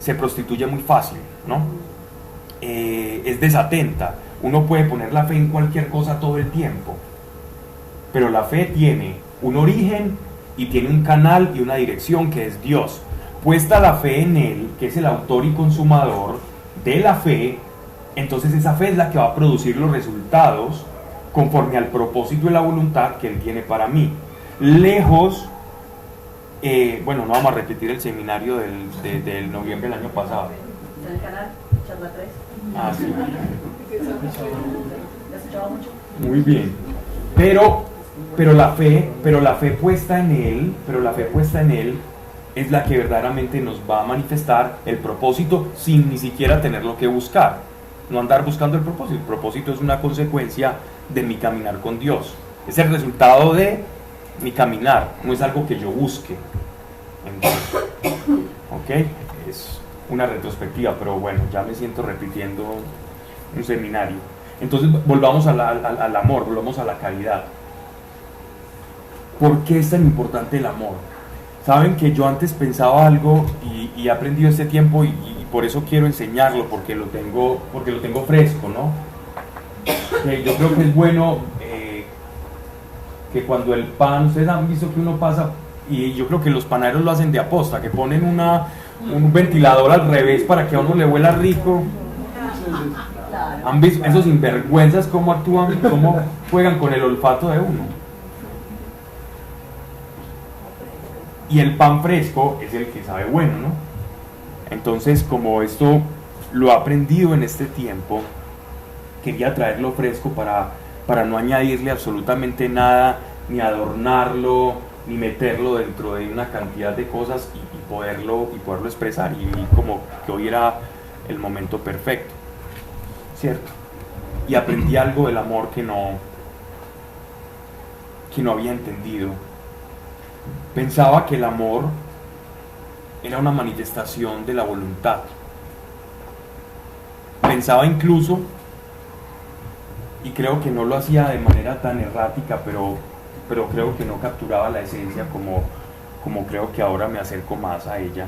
se prostituye muy fácil, ¿no? Es desatenta. Uno puede poner la fe en cualquier cosa todo el tiempo, pero la fe tiene un origen y tiene un canal y una dirección que es Dios. Puesta la fe en Él, que es el autor y consumador de la fe, entonces esa fe es la que va a producir los resultados conforme al propósito y la voluntad que Él tiene para mí. Lejos, bueno, no vamos a repetir el seminario del noviembre del año pasado. ¿En el canal? Charla 3. Ah, sí. ¿Has escuchado mucho? Muy bien. Pero la fe puesta en Él, es la que verdaderamente nos va a manifestar el propósito sin ni siquiera tenerlo que buscar. No andar buscando el propósito. El propósito es una consecuencia de mi caminar con Dios. Es el resultado de mi caminar, no es algo que yo busque. Entonces, ¿ok? Es una retrospectiva, pero bueno, ya me siento repitiendo un seminario. Entonces volvamos al amor, volvamos a la caridad. ¿Por qué es tan importante el amor? Saben que yo antes pensaba algo y he aprendido este tiempo y por eso quiero enseñarlo, porque lo tengo fresco, ¿no? Yo creo que es bueno que cuando el pan, ustedes han visto que uno pasa, y yo creo que los panaderos lo hacen de aposta, que ponen un ventilador al revés para que a uno le huela rico. ¿Han visto esos sinvergüenzas cómo actúan, cómo juegan con el olfato de uno? Y el pan fresco es el que sabe bueno, ¿no? Entonces, como esto lo he aprendido en este tiempo, quería traerlo fresco para no añadirle absolutamente nada, ni adornarlo, ni meterlo dentro de una cantidad de cosas y poderlo expresar. Y como que hoy era el momento perfecto, ¿cierto? Y aprendí algo del amor que no había entendido. Pensaba que el amor era una manifestación de la voluntad. Pensaba incluso, y creo que no lo hacía de manera tan errática, pero creo que no capturaba la esencia como creo que ahora me acerco más a ella.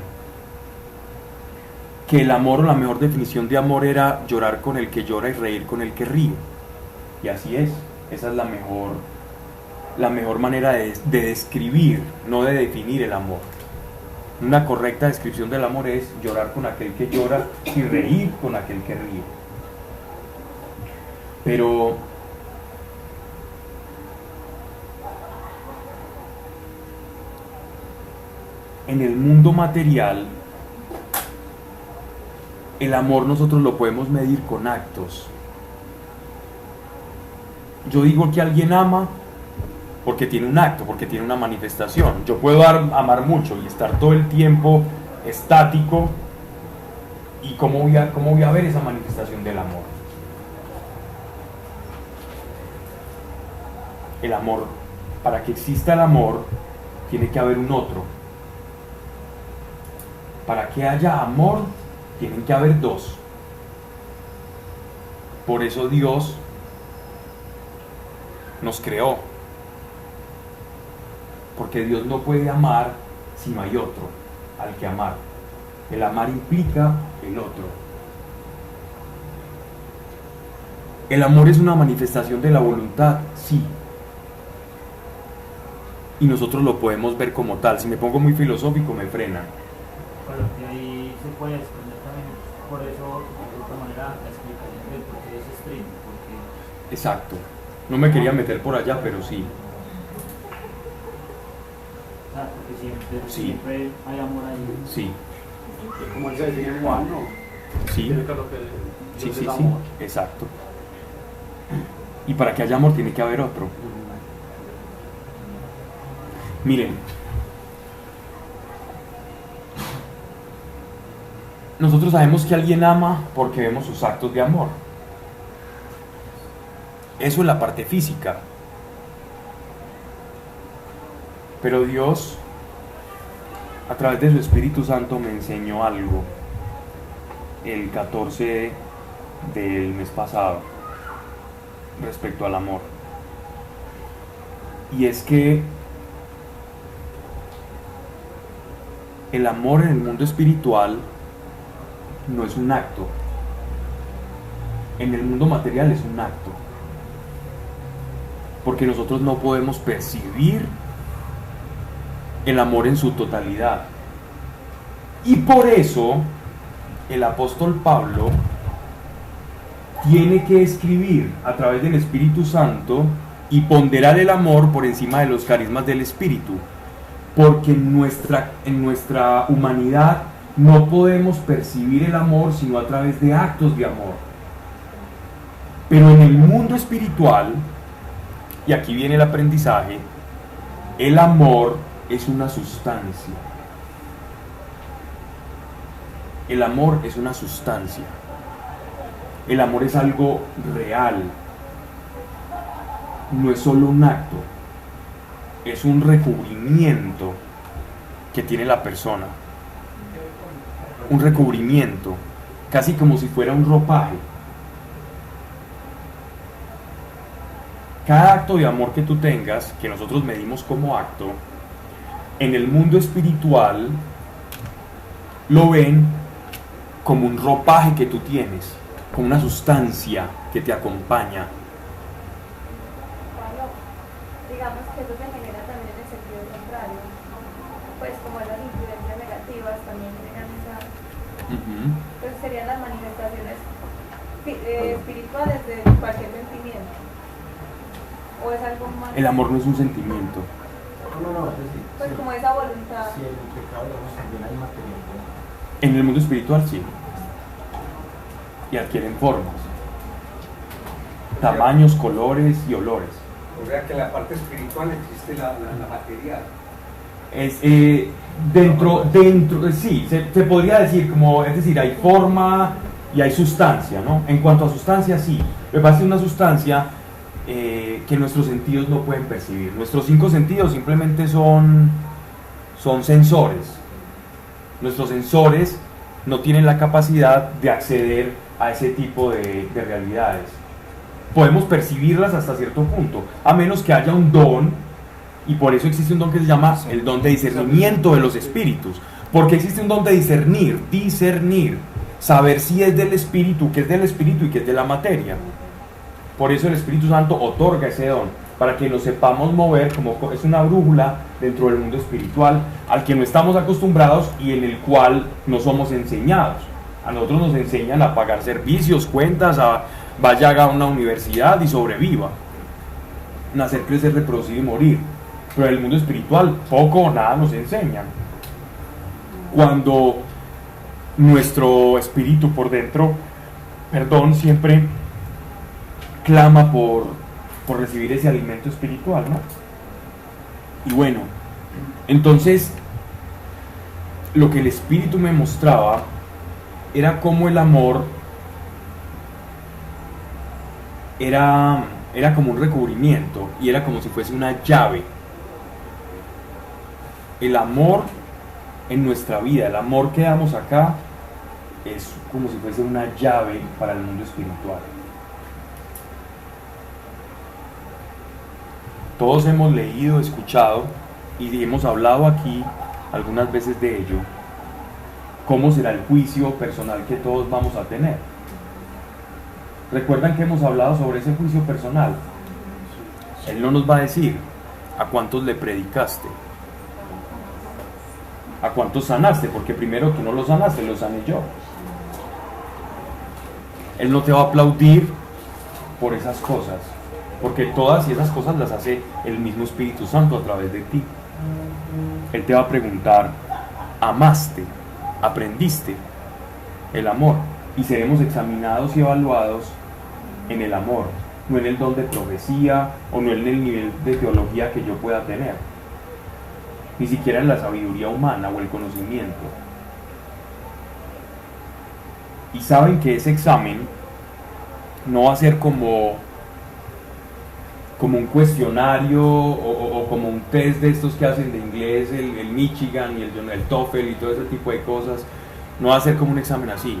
Que el amor, o la mejor definición de amor, era llorar con el que llora y reír con el que ríe. Y así es, esa es la mejor manera de describir, no de definir el amor. Una correcta descripción del amor es llorar con aquel que llora y reír con aquel que ríe. Pero en el mundo material, el amor nosotros lo podemos medir con actos. Yo digo que alguien ama porque tiene un acto, porque tiene una manifestación. Yo puedo amar mucho y estar todo el tiempo estático, y ¿cómo voy a ver esa manifestación del amor? El amor, para que exista el amor, tiene que haber un otro. Para que haya amor, tienen que haber dos. Por eso Dios nos creó. Porque Dios no puede amar si no hay otro al que amar. El amar implica el otro. ¿El amor es una manifestación de la voluntad? Sí. Y nosotros lo podemos ver como tal. Si me pongo muy filosófico, me frenan. Pero que ahí se puede exponer también. Por eso, de otra manera, la explicación del por qué es stream. Porque... Exacto. No me quería meter por allá, pero sí. Porque Sí. siempre hay amor ahí. Sí. Como se define en Juan, ¿no? Sí. Sí, sí, sí. Amor. Exacto. Y para que haya amor tiene que haber otro. Miren, nosotros sabemos que alguien ama porque vemos sus actos de amor. Eso es la parte física. Pero Dios, a través de su Espíritu Santo, me enseñó algo el 14 del mes pasado respecto al amor. Y es que el amor en el mundo espiritual no es un acto. En el mundo material es un acto. Porque nosotros no podemos percibir el amor en su totalidad. Y por eso el apóstol Pablo tiene que escribir a través del Espíritu Santo y ponderar el amor por encima de los carismas del Espíritu. Porque en nuestra humanidad no podemos percibir el amor sino a través de actos de amor. Pero en el mundo espiritual, y aquí viene el aprendizaje, el amor es una sustancia. El amor es una sustancia. El amor es algo real. No es solo un acto. Es un recubrimiento que tiene la persona. Un recubrimiento, casi como si fuera un ropaje. Cada acto de amor que tú tengas, que nosotros medimos como acto, en el mundo espiritual lo ven como un ropaje que tú tienes, como una sustancia que te acompaña. Pablo, digamos que eso se genera también en el sentido contrario. Pues como las influencias negativas también generan esa... Pues serían las manifestaciones espirituales de cualquier sentimiento. ¿O es algo más? El amor no es un sentimiento. No, es decir, Pues como esa voluntad. si el pecado, digamos, también hay material. En el mundo espiritual sí. Y adquieren formas, tamaños, colores y olores. O sea que en la parte espiritual existe la material. Es, sí, se podría decir como, es decir, hay forma y hay sustancia, ¿no? En cuanto a sustancia, sí. Me parece una sustancia que nuestros sentidos no pueden percibir. Nuestros 5 sentidos simplemente son sensores. Nuestros sensores no tienen la capacidad de acceder a ese tipo de realidades. Podemos percibirlas hasta cierto punto, a menos que haya un don, y por eso existe un don que se llama el don de discernimiento de los espíritus, porque existe un don de discernir, saber si es del espíritu, qué es del espíritu y qué es de la materia. Por eso el Espíritu Santo otorga ese don, para que nos sepamos mover, como es una brújula dentro del mundo espiritual, al que no estamos acostumbrados y en el cual no somos enseñados. A nosotros nos enseñan a pagar servicios, cuentas, vaya a una universidad y sobreviva. Nacer, crecer, reproducir y morir. Pero en el mundo espiritual poco o nada nos enseñan. Cuando nuestro espíritu por dentro, siempre clama por recibir ese alimento espiritual, ¿no? Y bueno, entonces lo que el Espíritu me mostraba era cómo el amor era como un recubrimiento y era como si fuese una llave. El amor en nuestra vida, el amor que damos acá, es como si fuese una llave para el mundo espiritual. Todos hemos leído, escuchado y hemos hablado aquí algunas veces de ello. ¿Cómo será el juicio personal que todos vamos a tener? ¿Recuerdan que hemos hablado sobre ese juicio personal? Él no nos va a decir a cuántos le predicaste, a cuántos sanaste, porque primero tú no los sanaste, los sané yo. Él no te va a aplaudir por esas cosas, porque todas esas cosas las hace el mismo Espíritu Santo a través de ti. Él te va a preguntar, ¿amaste? ¿Aprendiste el amor? Y seremos examinados y evaluados en el amor, no en el don de profecía o no en el nivel de teología que yo pueda tener, ni siquiera en la sabiduría humana o el conocimiento. Y saben que ese examen no va a ser como un cuestionario o como un test de estos que hacen de inglés, el Michigan y el TOEFL y todo ese tipo de cosas. No va a ser como un examen así.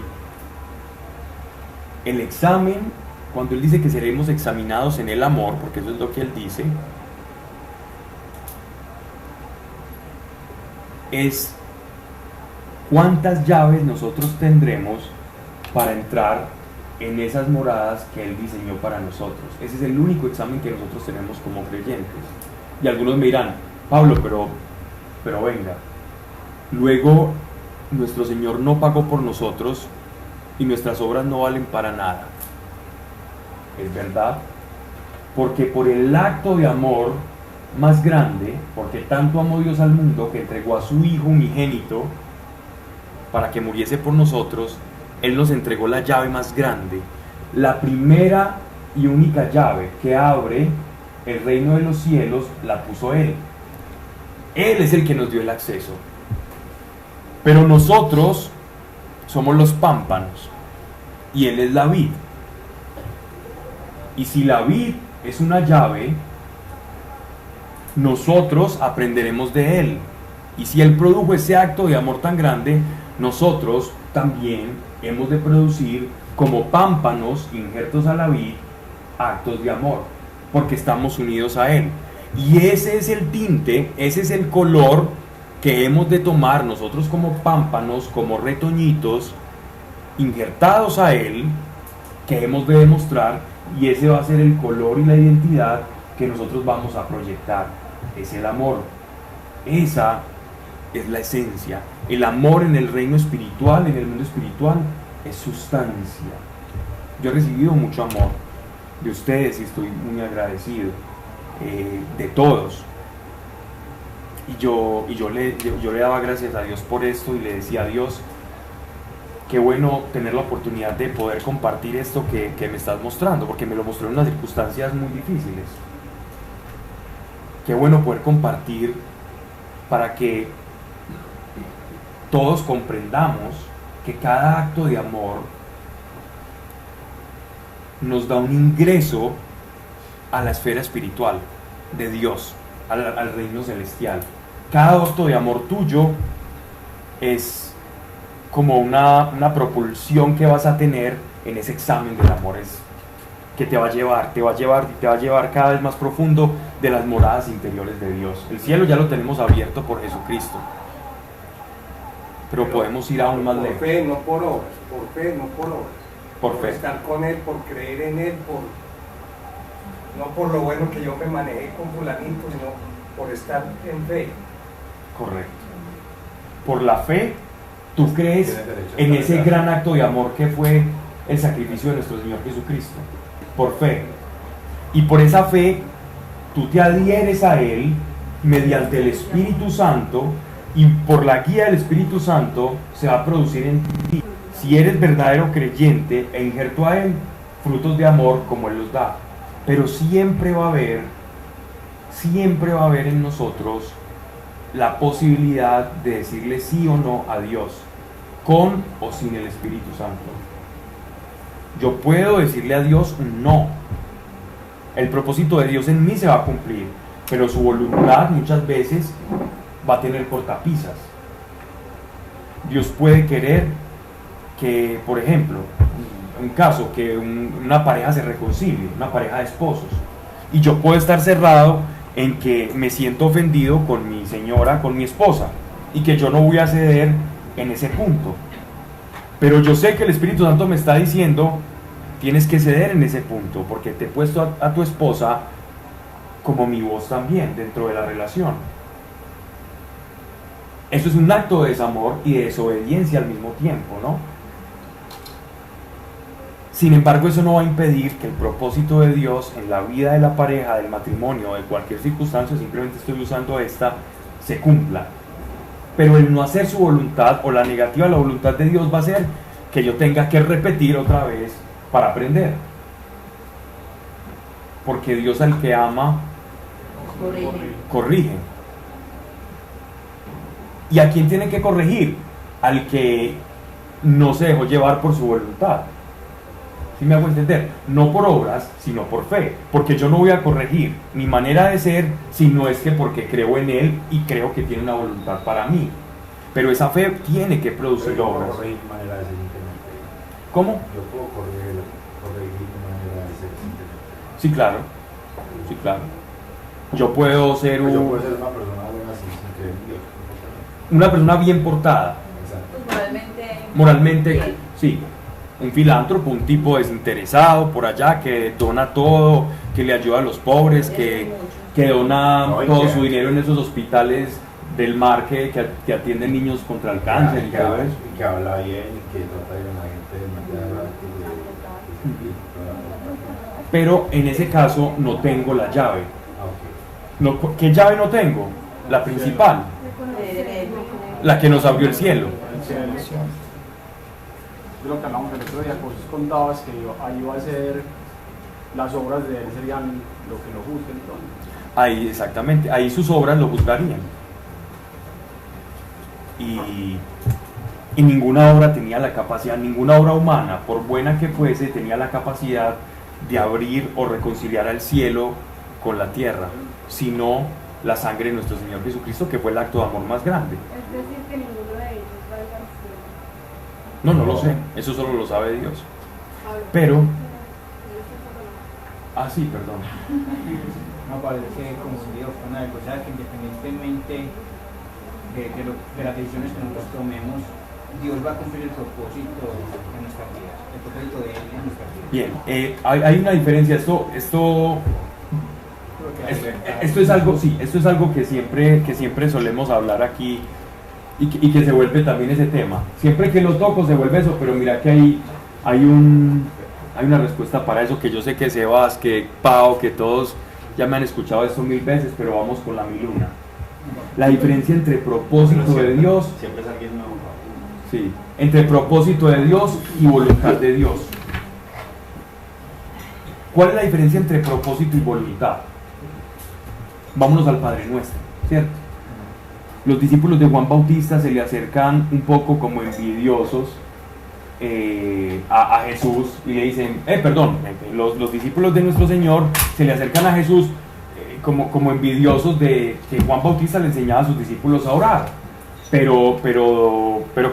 El examen, cuando él dice que seremos examinados en el amor, porque eso es lo que él dice, es cuántas llaves nosotros tendremos para entrar en esas moradas que Él diseñó para nosotros. Ese es el único examen que nosotros tenemos como creyentes. Y algunos me dirán, Pablo, pero venga, luego nuestro Señor no pagó por nosotros y nuestras obras no valen para nada. Es verdad, porque por el acto de amor más grande, porque tanto amó Dios al mundo que entregó a su Hijo unigénito para que muriese por nosotros, Él nos entregó la llave más grande, la primera y única llave que abre el reino de los cielos, la puso Él. Él es el que nos dio el acceso. Pero nosotros somos los pámpanos y Él es la vid. Y si la vid es una llave, nosotros aprenderemos de Él. Y si Él produjo ese acto de amor tan grande, nosotros también hemos de producir como pámpanos injertos a la vid actos de amor, porque estamos unidos a Él. Y ese es el tinte, ese es el color que hemos de tomar nosotros como pámpanos, como retoñitos injertados a Él, que hemos de demostrar, y ese va a ser el color y la identidad que nosotros vamos a proyectar. Es el amor. Esa es la esencia. El amor en el reino espiritual, en el mundo espiritual, es sustancia. Yo he recibido mucho amor de ustedes y estoy muy agradecido, de todos. Y yo le daba gracias a Dios por esto y le decía a Dios, qué bueno tener la oportunidad de poder compartir esto que me estás mostrando, porque me lo mostró en unas circunstancias muy difíciles. Qué bueno poder compartir para que todos comprendamos que cada acto de amor nos da un ingreso a la esfera espiritual de Dios, al reino celestial. Cada acto de amor tuyo es como una propulsión que vas a tener en ese examen del amor, es que te va a llevar cada vez más profundo de las moradas interiores de Dios. El cielo ya lo tenemos abierto por Jesucristo, pero podemos ir aún más lejos. Por fe, no por obras. Por fe, no por obras. Por fe. Estar con Él, por creer en Él, no por lo bueno que yo me manejé con fulanito, sino por estar en fe. Correcto. Por la fe, tú crees en ese gran acto de amor que fue el sacrificio de nuestro Señor Jesucristo. Por fe. Y por esa fe, tú te adhieres a Él mediante el Espíritu Santo, y por la guía del Espíritu Santo se va a producir en ti, si eres verdadero creyente e injerto a Él, frutos de amor como Él los da. Pero siempre va a haber en nosotros la posibilidad de decirle sí o no a Dios, con o sin el Espíritu Santo. Yo puedo decirle a Dios un no. El propósito de Dios en mí se va a cumplir, pero su voluntad muchas veces va a tener cortapisas. Dios puede querer que, por ejemplo, un caso, que una pareja se reconcilie, una pareja de esposos, y yo puedo estar cerrado en que me siento ofendido con mi señora, con mi esposa, y que yo no voy a ceder en ese punto. Pero yo sé que el Espíritu Santo me está diciendo, tienes que ceder en ese punto, porque te he puesto a tu esposa como mi voz también dentro de la relación. Eso es un acto de desamor y de desobediencia al mismo tiempo, ¿no? Sin embargo, eso no va a impedir que el propósito de Dios en la vida de la pareja, del matrimonio, de cualquier circunstancia, simplemente estoy usando esta, se cumpla. Pero el no hacer su voluntad o la negativa a la voluntad de Dios va a hacer que yo tenga que repetir otra vez para aprender. Porque Dios al que ama, corrige. ¿Y a quién tiene que corregir? Al que no se dejó llevar por su voluntad. ¿Sí me hago entender? No por obras, sino por fe. Porque yo no voy a corregir mi manera de ser, sino es que porque creo en Él y creo que tiene una voluntad para mí. Pero esa fe tiene que producir obras. ¿Cómo? Yo puedo corregir mi manera de ser simplemente. Sí, claro. Sí, claro. Yo puedo ser Yo puedo ser una persona buena sin creer en Dios. una persona bien portada. Exacto. Pues moralmente. Moralmente, bien. sí. un filántropo, un tipo desinteresado por allá que dona todo, que le ayuda a los pobres, que dona No, y todo que- su dinero en esos hospitales del mar que atienden niños contra el cáncer y todo eso. Y que habla bien, y que trata bien a la gente de manera Pero en ese caso no tengo la llave. ¿Qué llave no tengo? La principal, la que nos abrió el cielo. De lo que hablamos el otro día, vos contabas que ahí iba a ser, las obras de él serían lo que lo juzguen, entonces. Ahí, exactamente, ahí sus obras lo juzgarían. Y ninguna obra tenía la capacidad, ninguna obra humana, por buena que fuese, tenía la capacidad de abrir o reconciliar al cielo con la tierra, sino la sangre de nuestro Señor Jesucristo, que fue el acto de amor más grande. Es decir, que ninguno de ellos va a ir al cielo. No lo sé, eso solo lo sabe Dios. Pero, sí, perdón. Me parece que como digo, una cosa que independientemente de las decisiones que nosotros tomemos, Dios va a cumplir el propósito en nuestras vidas, el propósito de Él en nuestras vidas. Bien, hay una diferencia, esto es algo, sí, esto es algo que siempre solemos hablar aquí y que se vuelve también ese tema. Siempre que lo toco se vuelve eso, pero mira que hay una respuesta para eso, que yo sé que Sebas, que Pau, que todos ya me han escuchado esto 1000 veces, pero vamos con la 1001. La diferencia entre propósito de Dios, Siempre es alguien nuevo. sí, entre propósito de Dios y voluntad de Dios. ¿Cuál es la diferencia entre propósito y voluntad? Vámonos al Padre Nuestro, ¿cierto? Los discípulos de Juan Bautista se le acercan un poco como envidiosos a Jesús y le dicen, los discípulos de nuestro Señor se le acercan a Jesús como envidiosos de que Juan Bautista le enseñaba a sus discípulos a orar, pero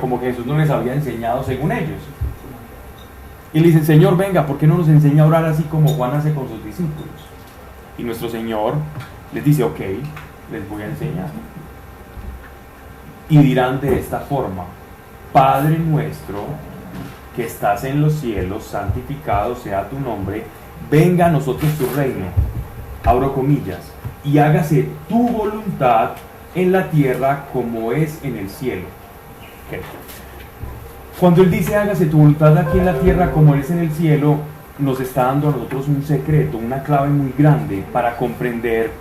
como que Jesús no les había enseñado según ellos. Y le dicen, Señor, venga, ¿por qué no nos enseña a orar así como Juan hace con sus discípulos? Y nuestro Señor les dice, ok, les voy a enseñar. Y dirán de esta forma, Padre nuestro que estás en los cielos, santificado sea tu nombre, venga a nosotros tu reino, abro comillas, y hágase tu voluntad en la tierra como es en el cielo. Okay. Cuando Él dice hágase tu voluntad aquí en la tierra como es en el cielo, nos está dando a nosotros un secreto, una clave muy grande para comprender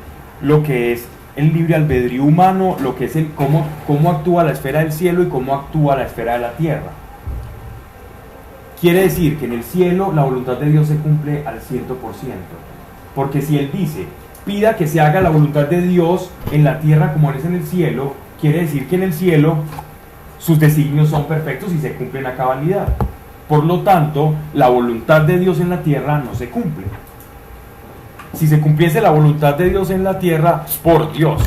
lo que es el libre albedrío humano, lo que es cómo actúa la esfera del cielo y cómo actúa la esfera de la tierra. Quiere decir que en el cielo la voluntad de Dios se cumple al 100%, porque si Él dice, pida que se haga la voluntad de Dios en la tierra como es en el cielo, quiere decir que en el cielo sus designios son perfectos y se cumplen a cabalidad. Por lo tanto, la voluntad de Dios en la tierra no se cumple. Si se cumpliese la voluntad de Dios en la tierra, por Dios,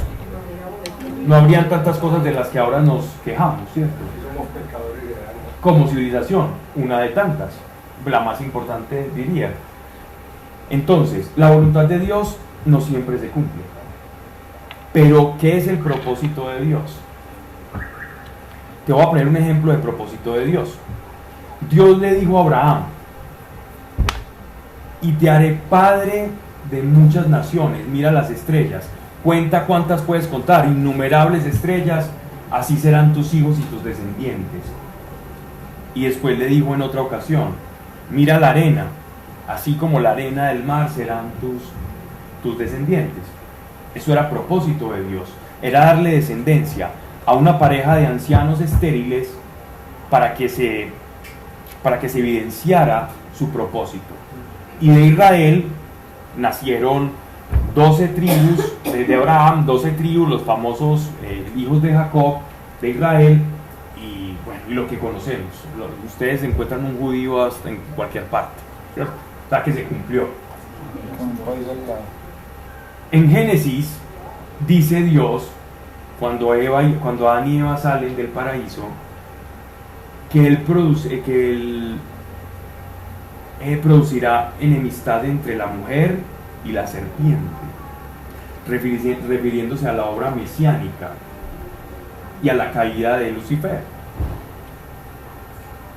no habrían tantas cosas de las que ahora nos quejamos, ¿cierto? Somos pecadores de alma. Como civilización, una de tantas, la más importante diría. Entonces, la voluntad de Dios no siempre se cumple. Pero, ¿qué es el propósito de Dios? Te voy a poner un ejemplo de propósito de Dios. Dios le dijo a Abraham, y te haré padre de muchas naciones, mira las estrellas, cuenta cuántas puedes contar, innumerables estrellas, así serán tus hijos y tus descendientes. Y después le dijo en otra ocasión, mira la arena, así como la arena del mar serán tus descendientes. Eso era propósito de Dios, era darle descendencia a una pareja de ancianos estériles para que se evidenciara su propósito. Y de Israel nacieron 12 tribus, de Abraham, 12 tribus, los famosos hijos de Jacob, de Israel, y bueno, y lo que conocemos. Ustedes encuentran un judío hasta en cualquier parte, ¿cierto? O sea que se cumplió. En Génesis dice Dios, cuando Adán y Eva salen del paraíso, que Él producirá enemistad entre la mujer y la serpiente, refiriéndose a la obra mesiánica y a la caída de Lucifer.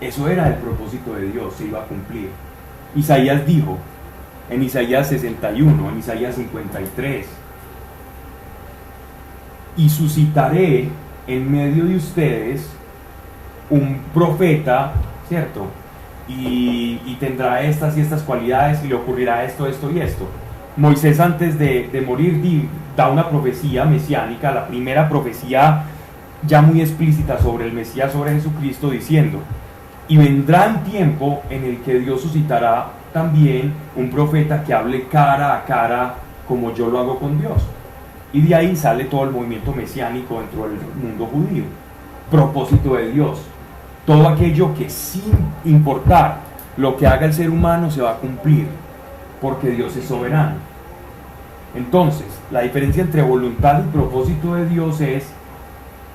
Eso era el propósito de Dios, se iba a cumplir. Isaías dijo, en Isaías 61, en Isaías 53, y suscitaré en medio de ustedes un profeta, ¿cierto? Y tendrá estas y estas cualidades y le ocurrirá esto, esto y esto. Moisés antes de morir da una profecía mesiánica, la primera profecía ya muy explícita sobre el Mesías, sobre Jesucristo, diciendo, y vendrá un tiempo en el que Dios suscitará también un profeta que hable cara a cara como yo lo hago con Dios. Y de ahí sale todo el movimiento mesiánico dentro del mundo judío. Propósito de Dios. Todo aquello que sin importar lo que haga el ser humano se va a cumplir, porque Dios es soberano. Entonces, la diferencia entre voluntad y propósito de Dios es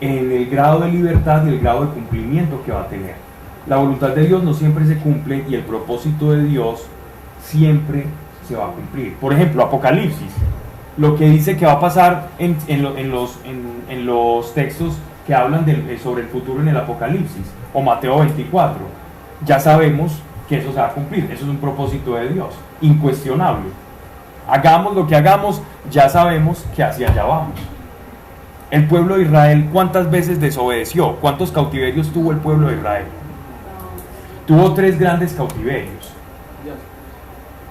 en el grado de libertad y el grado de cumplimiento que va a tener. La voluntad de Dios no siempre se cumple y el propósito de Dios siempre se va a cumplir. Por ejemplo, Apocalipsis, lo que dice que va a pasar en los textos que hablan sobre el futuro en el Apocalipsis, o Mateo 24, ya sabemos que eso se va a cumplir. Eso es un propósito de Dios, incuestionable. Hagamos lo que hagamos, ya sabemos que hacia allá vamos. El pueblo de Israel, ¿cuántas veces desobedeció? ¿Cuántos cautiverios tuvo el pueblo de Israel? Tuvo 3 grandes cautiverios.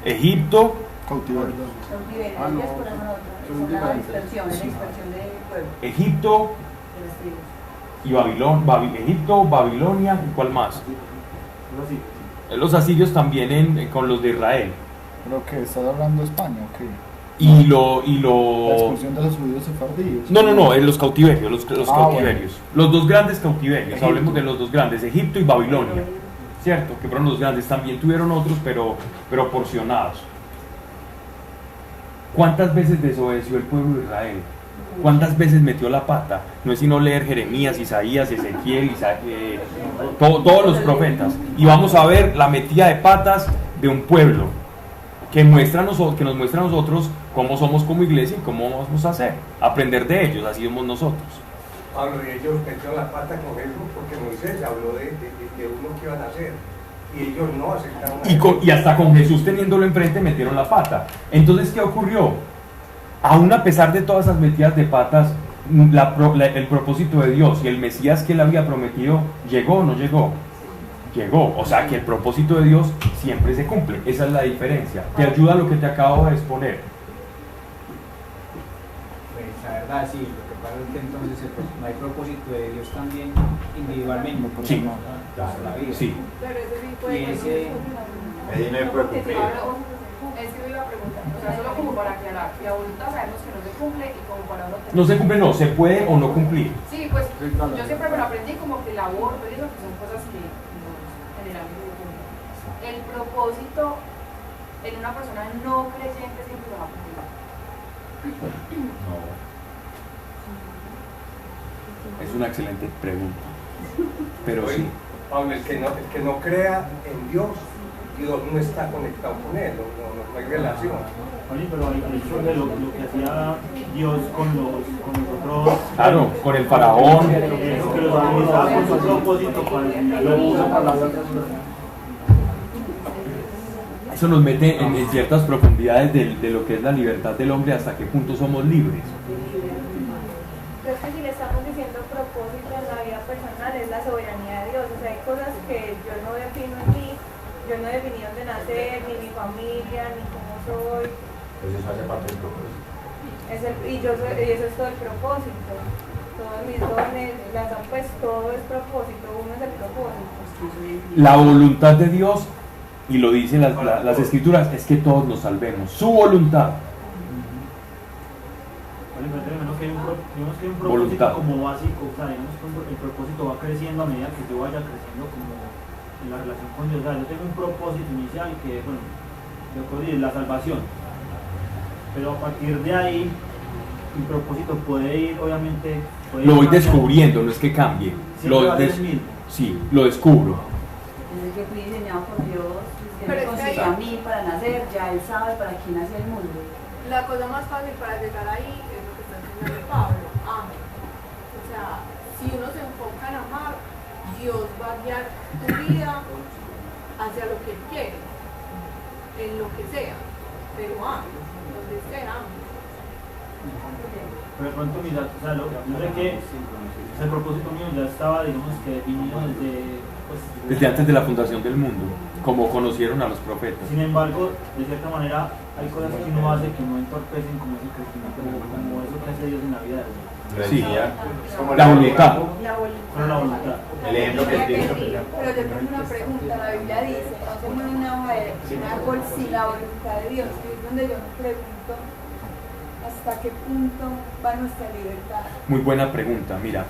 Egipto, Cautiverio, Ah, no, es por eso son otra, es la diferentes. dispersión, es la dispersión del pueblo, Egipto de las tribus. y Egipto, Babilonia, ¿y cuál más? Pero sí. Los asirios también con los de Israel. Pero que estás hablando de España, ¿o qué? La expulsión de los judíos sefardíes. No, en los cautiverios, los cautiverios. Bueno. Los 2 grandes cautiverios, Egipto. hablemos de los 2 grandes, Egipto y Babilonia. Cierto, que fueron los grandes, también tuvieron otros, pero proporcionados. ¿Cuántas veces desobedeció el pueblo de Israel? ¿Cuántas veces metió la pata? No es sino leer Jeremías, Isaías, Ezequiel, todos los profetas. Y vamos a ver la metida de patas de un pueblo que nos muestra a nosotros cómo somos como iglesia y cómo vamos a hacer. Aprender de ellos, así somos nosotros. Pablo, y ellos metieron la pata con Jesús porque Moisés habló de uno que iban a hacer y ellos no aceptaron. Y hasta con Jesús teniéndolo enfrente metieron la pata. Entonces, ¿qué ocurrió? Aún a pesar de todas esas metidas de patas, el propósito de Dios y el Mesías que él había prometido, ¿llegó o no llegó? Llegó. O sea que el propósito de Dios siempre se cumple. Esa es la diferencia. Te ayuda lo que te acabo de exponer. Pues la verdad sí, lo que pasa es que entonces no hay propósito de Dios también individualmente. Sí. Para la vida. Sí. Pero eso sí puede Y que ese- Medina no puede porque cumplir. es que me iba a preguntar, o sea, solo como para aclarar, que a voluntad sabemos que no se cumple y como para uno tener... No se cumple, no, se puede o no cumplir. Sí, pues Sí, claro. yo siempre me lo aprendí como que el aborto y eso, que son cosas que generalmente se cumplen. El propósito en una persona no creyente siempre lo va a cumplir. No. Es una excelente pregunta. Pero sí. Pablo, el que no crea en Dios, Dios no está conectado con él, no hay relación. Oye, pero el hecho de lo que hacía Dios con nosotros, Claro, con el faraón. eso que los utilizaba con su propósito, lo usa para la vida. Eso nos mete en ciertas profundidades de lo que es la libertad del hombre, hasta qué punto somos libres. Creo que si le estamos diciendo propósito en la vida personal es la soberanía de Dios. O sea, hay cosas que yo no defino en mí, yo no definí dónde nacer, ni mi familia, ni cómo soy. Pues eso hace parte del propósito. Y eso es todo el propósito. Todos mis dones, pues todo es propósito, uno es el propósito. La voluntad de Dios, y lo dicen las escrituras, es que todos nos salvemos. Su voluntad. Oye, pero digamos que hay un propósito Voluntad. como básico, o sea, digamos que el propósito va creciendo a medida que yo vaya creciendo como en la relación con Dios. O sea, yo tengo un propósito inicial que, bueno, yo puedo decir, la salvación. Pero a partir de ahí, mi propósito puede ir, obviamente... Lo voy descubriendo, no es que cambie. Siempre va a ser el mismo. Sí, lo descubro. Desde que fui diseñado por Dios, que Pero me es que concibió a mí para nacer, ya Él sabe para quién nace el mundo. La cosa más fácil para llegar ahí es lo que está enseñando Pablo, amar. O sea, si uno se enfoca en amar, Dios va a guiar tu vida hacia lo que Él quiere, en lo que sea, pero donde sea. Pero de pronto, mira, o sea, yo sé que el propósito mío ya estaba, digamos, que definido desde antes de la fundación del mundo, como conocieron a los profetas. Sin embargo, de cierta manera, hay cosas que uno hace que no entorpecen como ese crecimiento, como eso que hace Dios en la vida de uno. Sí, la voluntad. La voluntad. El ejemplo que tiene. Pero yo tengo una pregunta, la Biblia dice, no se mueve una hoja de un árbol sin la voluntad de Dios, que es donde yo me pregunto hasta qué punto va nuestra libertad. Muy buena pregunta, mira.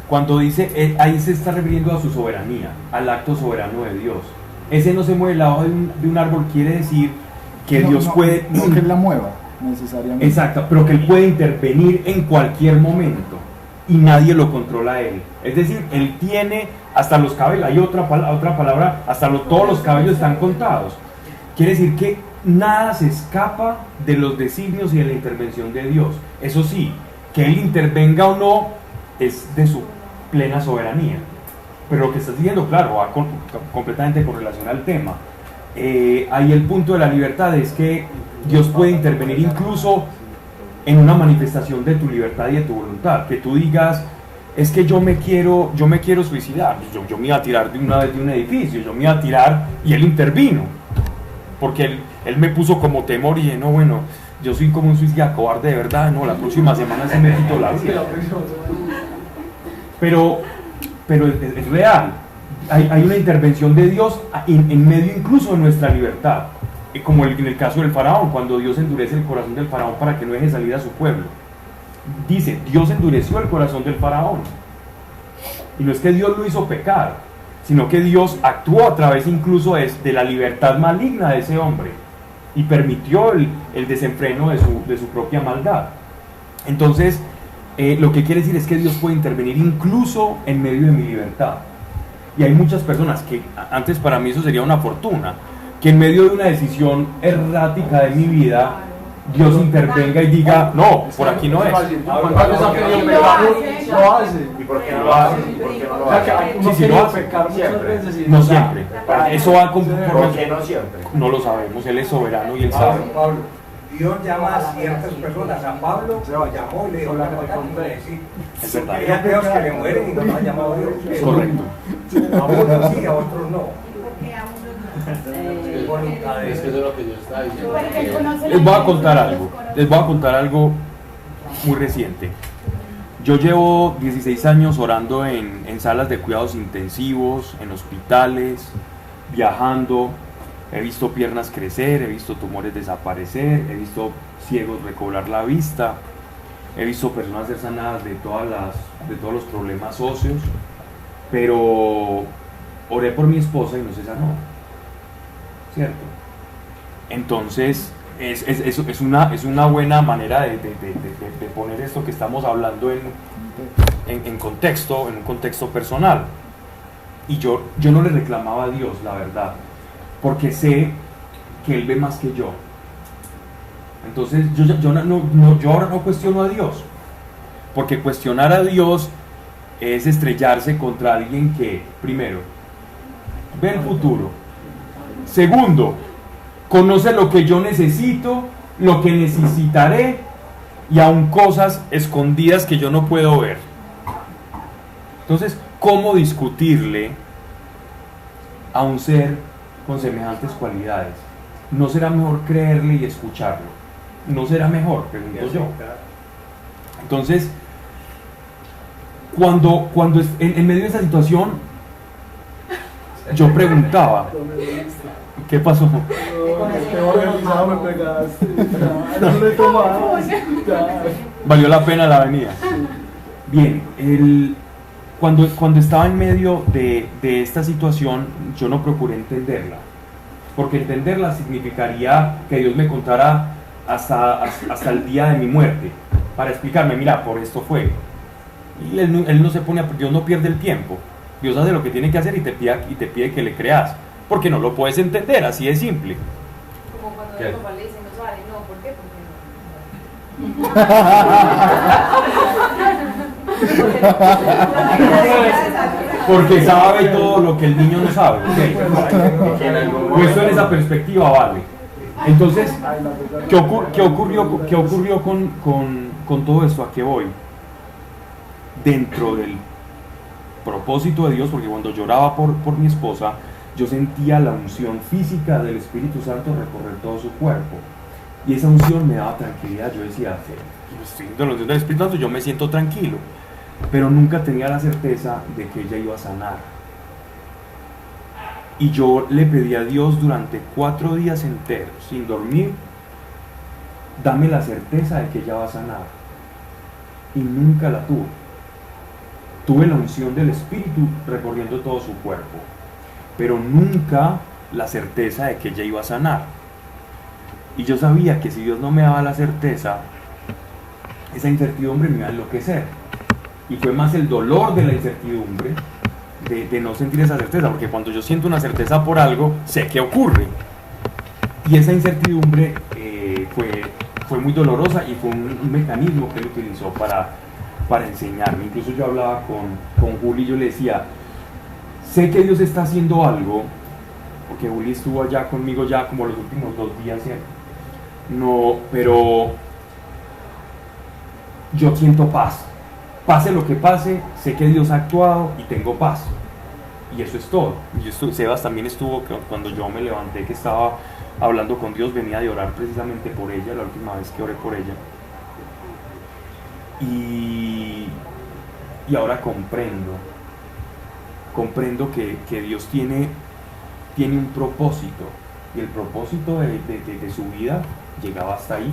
Cuando dice, ahí se está refiriendo a su soberanía, al acto soberano de Dios. Ese no se mueve la hoja de un árbol, quiere decir que Dios puede... No que Él la mueva, necesariamente. Exacto, pero que Él puede intervenir en cualquier momento y nadie lo controla a Él. Es decir, Él tiene hasta los cabellos, hay otra palabra, hasta todos los cabellos están contados. Quiere decir que nada se escapa de los designios y de la intervención de Dios. Eso sí, que Él intervenga o no es de su plena soberanía. Pero lo que estás diciendo, claro, va completamente con relación al tema. Ahí el punto de la libertad es que Dios puede intervenir incluso en una manifestación de tu libertad y de tu voluntad. Que tú digas, es que yo me quiero suicidar. Yo me iba a tirar de una vez de un edificio, yo me iba a tirar y Él intervino. Porque él me puso como temor y dije, no, bueno, yo soy como un suicida cobarde de verdad, no, la próxima semana se me quitó la vida. Pero es real, hay una intervención de Dios en medio incluso de nuestra libertad, como en el caso del faraón, cuando Dios endurece el corazón del faraón para que no deje salir a su pueblo. Dice, Dios endureció el corazón del faraón, y no es que Dios lo hizo pecar, sino que Dios actuó a través incluso de la libertad maligna de ese hombre y permitió el desenfreno de su propia maldad. Entonces, lo que quiere decir es que Dios puede intervenir incluso en medio de mi libertad. Y hay muchas personas que, antes para mí eso sería una fortuna, que en medio de una decisión errática de mi vida, Dios intervenga y diga, no, por aquí no es. Lo hace. ¿Y por qué no lo hace? ¿Y por qué no lo hace? Sí, sí lo hace. No siempre. Eso va con... ¿Por qué no siempre? No lo sabemos, Él es soberano y Él sabe. Pablo, Dios llama a ciertas personas. A Pablo lo llamó y le dijo, Es verdad. hay ateos que le mueren y no lo ha llamado Dios. Es correcto. A unos sí, a otros no. Es que eso es lo que yo estaba diciendo. Les voy a contar algo muy reciente. Yo llevo 16 años orando en salas de cuidados intensivos, en hospitales, viajando. He visto piernas crecer, he visto tumores desaparecer, he visto ciegos recobrar la vista, he visto personas ser sanadas de todos los problemas óseos, pero oré por mi esposa y no se sanó, ¿cierto? Entonces es una buena manera de poner esto que estamos hablando en contexto, en un contexto personal. Y yo no le reclamaba a Dios, la verdad, porque sé que Él ve más que yo. Entonces yo ahora no cuestiono a Dios, porque cuestionar a Dios es estrellarse contra alguien que, primero, ve el futuro, segundo, conoce lo que yo necesito, lo que necesitaré y aún cosas escondidas que yo no puedo ver. Entonces, ¿cómo discutirle a un ser con semejantes cualidades? ¿No será mejor creerle y escucharlo? ¿No será mejor? Pregunto yo. Entonces, cuando en medio de esa situación, yo preguntaba, ¿qué pasó? Valió la pena la venida. Bien, cuando estaba en medio de esta situación, yo no procuré entenderla, porque entenderla significaría que Dios me contara hasta el día de mi muerte, para explicarme, mira, por esto fue. Y él no se pone Dios no pierde el tiempo. Dios hace lo que tiene que hacer y te pide que le creas, porque no lo puedes entender, así de simple. Como cuando el papá le dice, no sale, no, ¿por qué? Porque no. porque sabe todo lo que el niño no sabe. ¿Okay? Puesto en esa perspectiva, vale. Entonces, ¿qué ocurrió con todo esto? ¿A qué voy? Dentro del propósito de Dios, porque cuando lloraba por mi esposa, yo sentía la unción física del Espíritu Santo recorrer todo su cuerpo. Y esa unción me daba tranquilidad. Yo decía, siento la unción del Espíritu Santo, yo me siento tranquilo. Pero nunca tenía la certeza de que ella iba a sanar. Y yo le pedí a Dios durante 4 días enteros, sin dormir, dame la certeza de que ella va a sanar. Y nunca la tuve. Tuve la unción del Espíritu recorriendo todo su cuerpo, pero nunca la certeza de que ella iba a sanar. Y yo sabía que si Dios no me daba la certeza, esa incertidumbre me iba a enloquecer. Y fue más el dolor de la incertidumbre, de no sentir esa certeza, porque cuando yo siento una certeza por algo, sé que ocurre. Y esa incertidumbre fue muy dolorosa y fue un mecanismo que él utilizó para enseñarme. Incluso yo hablaba con Juli y yo le decía, sé que Dios está haciendo algo, porque Juli estuvo allá conmigo ya como los últimos 2 días, no, pero yo siento paz. Pase lo que pase, sé que Dios ha actuado y tengo paz. Y eso es todo. Sebas también estuvo, cuando yo me levanté, que estaba hablando con Dios, venía de orar precisamente por ella, la última vez que oré por ella. Y ahora comprendo que Dios tiene un propósito, y el propósito de su vida llegaba hasta ahí.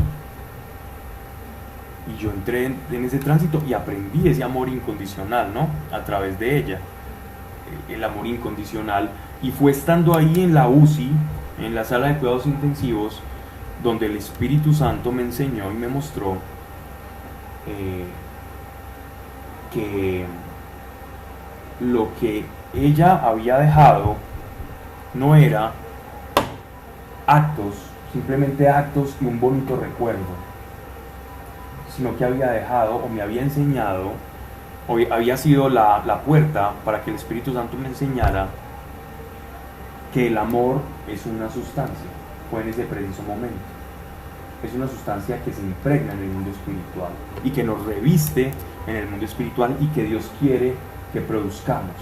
Y yo entré en ese tránsito y aprendí ese amor incondicional, ¿no? A través de ella, el amor incondicional. Y fue estando ahí en la UCI, en la sala de cuidados intensivos, donde el Espíritu Santo me enseñó y me mostró que lo que ella había dejado no era actos, simplemente actos y un bonito recuerdo, sino que había dejado o me había enseñado, o había sido la puerta para que el Espíritu Santo me enseñara que el amor es una sustancia. Fue en ese preciso momento. Es una sustancia que se impregna en el mundo espiritual y que nos reviste en el mundo espiritual y que Dios quiere que produzcamos.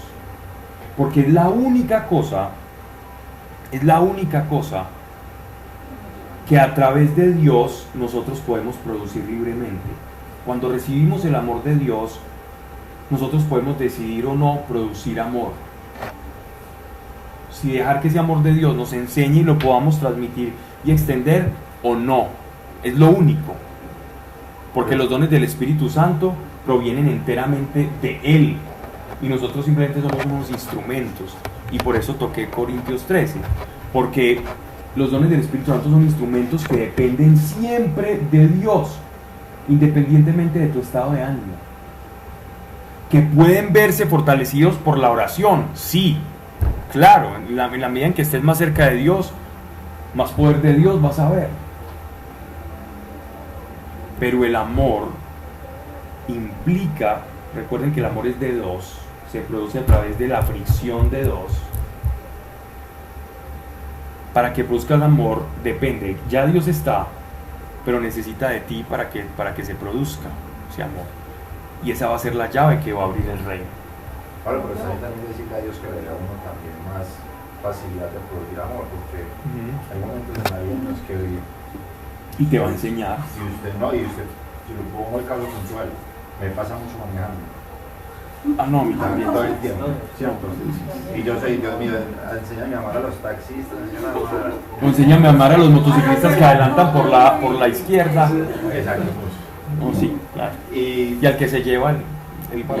Porque es la única cosa que a través de Dios nosotros podemos producir libremente. Cuando recibimos el amor de Dios, nosotros podemos decidir o no producir amor. Si dejar que ese amor de Dios nos enseñe y lo podamos transmitir y extender o no. Es lo único. Porque los dones del Espíritu Santo provienen enteramente de Él. Y nosotros simplemente somos unos instrumentos. Y por eso toqué Corintios 13. Porque los dones del Espíritu Santo son instrumentos que dependen siempre de Dios, independientemente de tu estado de ánimo. Que pueden verse fortalecidos por la oración, sí, claro, en la medida en que estés más cerca de Dios, más poder de Dios vas a ver. Pero el amor implica, recuerden que el amor es de dos, se produce a través de la fricción de dos. Para que produzca el amor depende, ya Dios está, pero necesita de ti para que se produzca ese amor. Y esa va a ser la llave que va a abrir el reino. Claro, pero también decirle a Dios que le da a uno también más facilidad de producir amor, porque hay momentos en la vida en los que y te va a enseñar. Si usted no, y usted, si lo pongo el caso puntual, me pasa mucho manejando. Ah, no, a mí también. Todo el tiempo, ¿cierto? Y yo soy, Dios mío, enséñame a amar a los taxistas, enséñame a amar a los motociclistas que adelantan por la izquierda. Exacto. Oh, sí, claro. Y al que se lleva el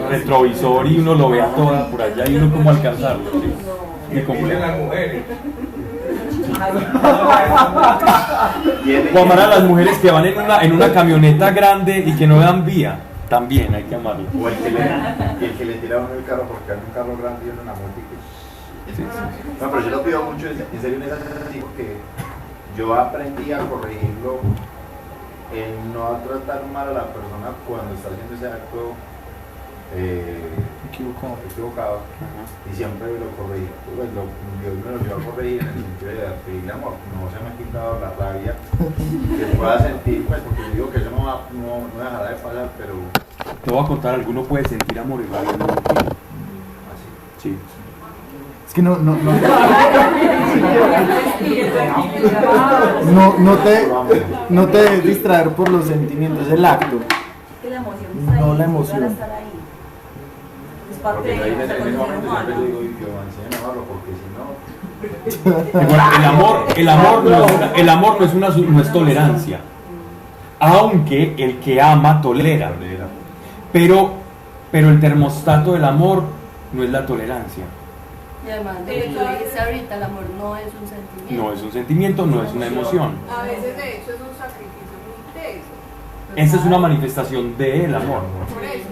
retrovisor y uno lo ve a toda por allá y uno cómo alcanzarlo. ¿Sí? Me complejo. O amar a las mujeres que van en una camioneta grande y que no dan vía. También hay que amarlo. O el que le tira a uno el carro porque hay un carro grande y una moto. Sí. No, pero yo lo pido mucho, en serio, en esa sentido, que yo aprendí a corregirlo, en no tratar mal a la persona cuando está haciendo ese acto equivocado. Y siempre lo corregí. Pues Dios me lo llevó a corregir en el sentido de pedirle amor. No se me ha quitado la rabia que pueda sentir, pues, porque yo digo que eso no dejará de pasar, pero... Te voy a contar, alguno puede sentir amor igual. Así. Sí. Es que no te debes distraer por los sentimientos, el acto. Que la emoción está ahí, no la emoción. estar ahí. Es parte Porque de ahí en la ese condición momento siempre humana. yo digo, enséñame a amarlo, porque si no... Bueno, el amor no es tolerancia, aunque el que ama tolera, pero el termostato del amor no es la tolerancia. Y además de lo que tú dijiste ahorita, el amor no es un sentimiento. No es un sentimiento, no es una emoción. A veces de hecho es un sacrificio muy intenso. Esa es una manifestación del amor. Por eso,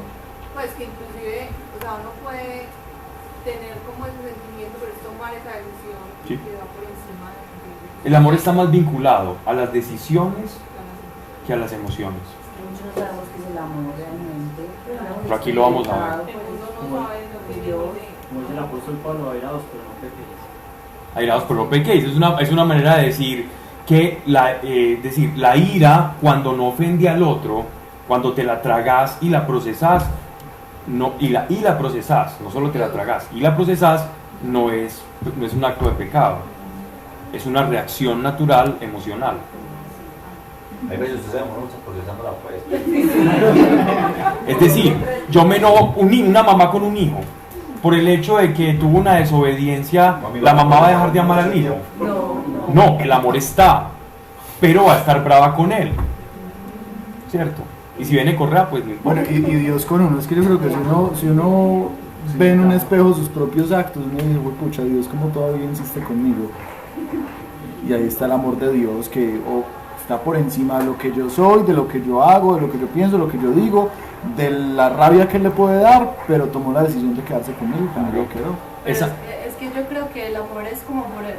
pues que inclusive, o sea, uno puede tener como ese sentimiento, pero es tomar esa decisión Sí. que va por encima de... El amor está más vinculado a las decisiones que a las emociones. Muchos no sabemos qué es el amor realmente. Pero aquí lo vamos a ver. El mundo no sabe lo que Dios... Como dice el apóstol Pablo, airados, pero no pequéis. Airados pero no pequéis. Es una manera de decir que la ira, cuando no ofende al otro, cuando te la tragas y la procesas, y la procesas, no solo te la tragas, y la procesas, no es un acto de pecado, es una reacción natural emocional. Hay veces usted se demora mucho procesando la pues. Es decir, yo me enojo, una mamá con un hijo, por el hecho de que tuvo una desobediencia, ¿la mamá va a dejar de amar al hijo? No, el amor está, pero va a estar brava con él, ¿cierto? Y si viene Correa, pues no importa. Bueno, y Dios con uno, es que yo creo que si uno ve en un espejo sus propios actos, uno dice, pucha, Dios como todavía insiste conmigo. Y ahí está el amor de Dios que está por encima de lo que yo soy, de lo que yo hago, de lo que yo pienso, de lo que yo digo, de la rabia que él le puede dar, pero tomó la decisión de quedarse conmigo y conmigo quedó. Es que yo creo que el amor es como pues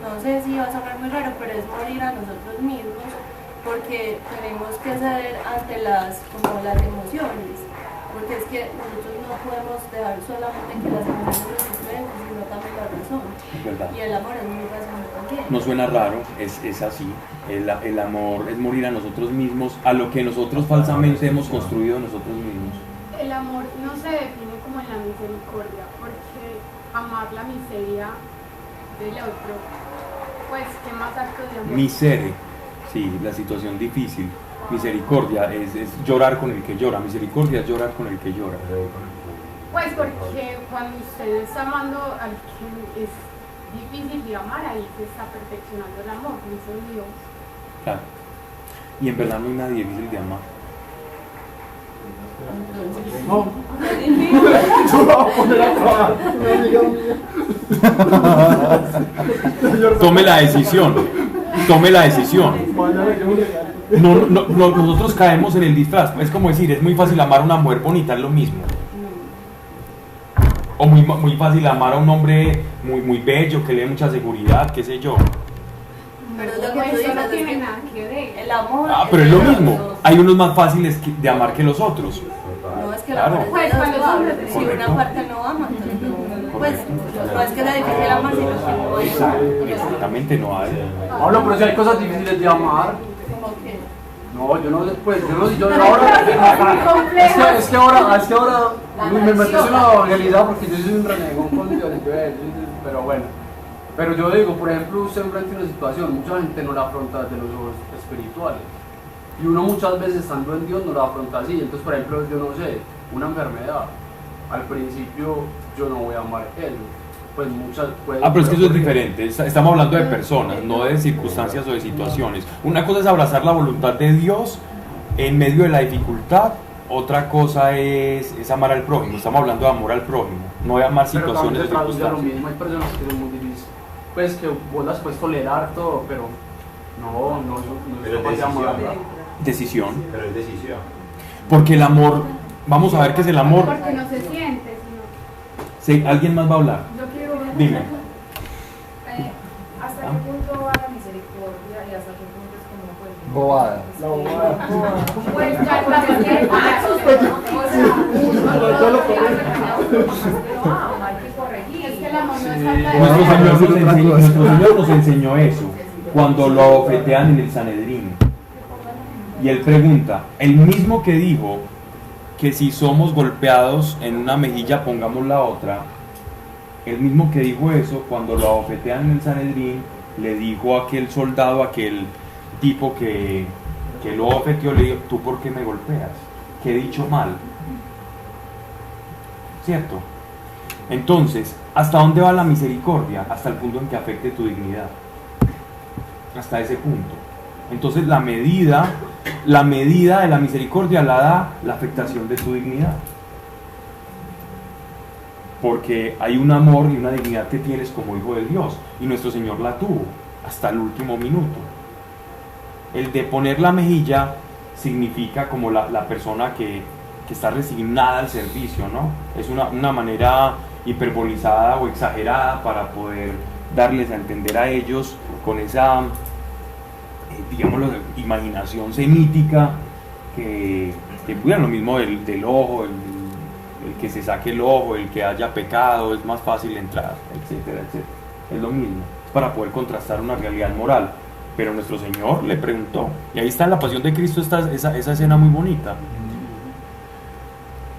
no sé si va a sonar muy raro, pero es morir a nosotros mismos, porque tenemos que ceder ante las emociones, porque es que nosotros no podemos dejar solamente que las emociones nos influyen, sino también la razón. Y el amor es muy racional también. No suena raro, es así. El amor es morir a nosotros mismos, a lo que nosotros falsamente hemos construido nosotros mismos. El amor no se define como en la misericordia, porque amar la miseria del otro, pues, ¿qué más actos de amor? Misere, sí, la situación difícil. Misericordia es llorar con el que llora. Misericordia es llorar con el que llora. Pues porque cuando usted está amando al que es difícil de amar, ahí se está perfeccionando el amor, eso es Dios. Claro. Y en verdad no hay nadie difícil de amar. No. Yo lo voy a poner a trabajar. Tome la decisión. Nosotros caemos en el disfraz. Es como decir, es muy fácil amar a una mujer bonita, es lo mismo. O muy fácil amar a un hombre muy bello, que le dé mucha seguridad, qué sé yo. Pero lo que tú Eso dices no es tiene que nada que ver. el amor. Pero es lo mismo. Hay unos más fáciles de amar que los otros. No es que el Claro. amor es Pues, de cuando dos son lados. Si una parte no ama, entonces no. Pues no es que sea difícil amar, sino que no. Exactamente, no hay. Pablo, pero si hay cosas difíciles de amar. Como que. No, yo no sé, pues, yo ahora. Es que ahora me metí en una realidad porque yo soy un renegón con Dios, pero bueno. Pero yo digo, por ejemplo, usted enfrenta una situación, mucha gente no la afronta desde los ojos espirituales. Y uno muchas veces estando en Dios no la afronta así. Entonces, por ejemplo, yo no sé, una enfermedad. Al principio yo no voy a amar eso. Pues muchas. Pero es que eso es diferente. Estamos hablando de personas, no de circunstancias o de situaciones. Una cosa es abrazar la voluntad de Dios en medio de la dificultad. Otra cosa es amar al prójimo. Estamos hablando de amor al prójimo, no de amar situaciones o Lo circunstancias. mismo, hay personas que son muy difíciles. Pues que vos las puedes tolerar todo, pero no Pero es capaz de amar. Decisión. Pero es decisión. Porque el amor, vamos a ver qué es el amor. Porque no se siente, sino... Sí, ¿alguien más va a hablar? Yo quiero Dime. ¿hasta qué punto va la la misericordia y hasta qué punto es como pues Bobada. La bobada. pues ya hay que corregir. Es que el amor no es Nuestro Señor nos enseñó eso cuando lo abofetean en el Sanedrín. Y él pregunta, el mismo que dijo que si somos golpeados en una mejilla pongamos la otra, el mismo que dijo eso cuando lo abofetean en el Sanedrín, le dijo a aquel soldado, a aquel tipo que lo abofeteó, le dijo, ¿tú por qué me golpeas? ¿Qué he dicho mal? ¿Cierto? Entonces, ¿hasta dónde va la misericordia? Hasta el punto en que afecte tu dignidad. Hasta ese punto. Entonces la medida de la misericordia la da la afectación de tu dignidad. Porque hay un amor y una dignidad que tienes como hijo de Dios. Y nuestro Señor la tuvo hasta el último minuto. El de poner la mejilla significa como la persona que está resignada al servicio, ¿no? Es una manera hiperbolizada o exagerada para poder darles a entender a ellos con esa, digámoslo, imaginación semítica que bueno, lo mismo del ojo, el que se saque el ojo, el que haya pecado, es más fácil entrar, etcétera, etcétera. Es lo mismo, es para poder contrastar una realidad moral. Pero nuestro Señor le preguntó, y ahí está en la Pasión de Cristo esa escena muy bonita.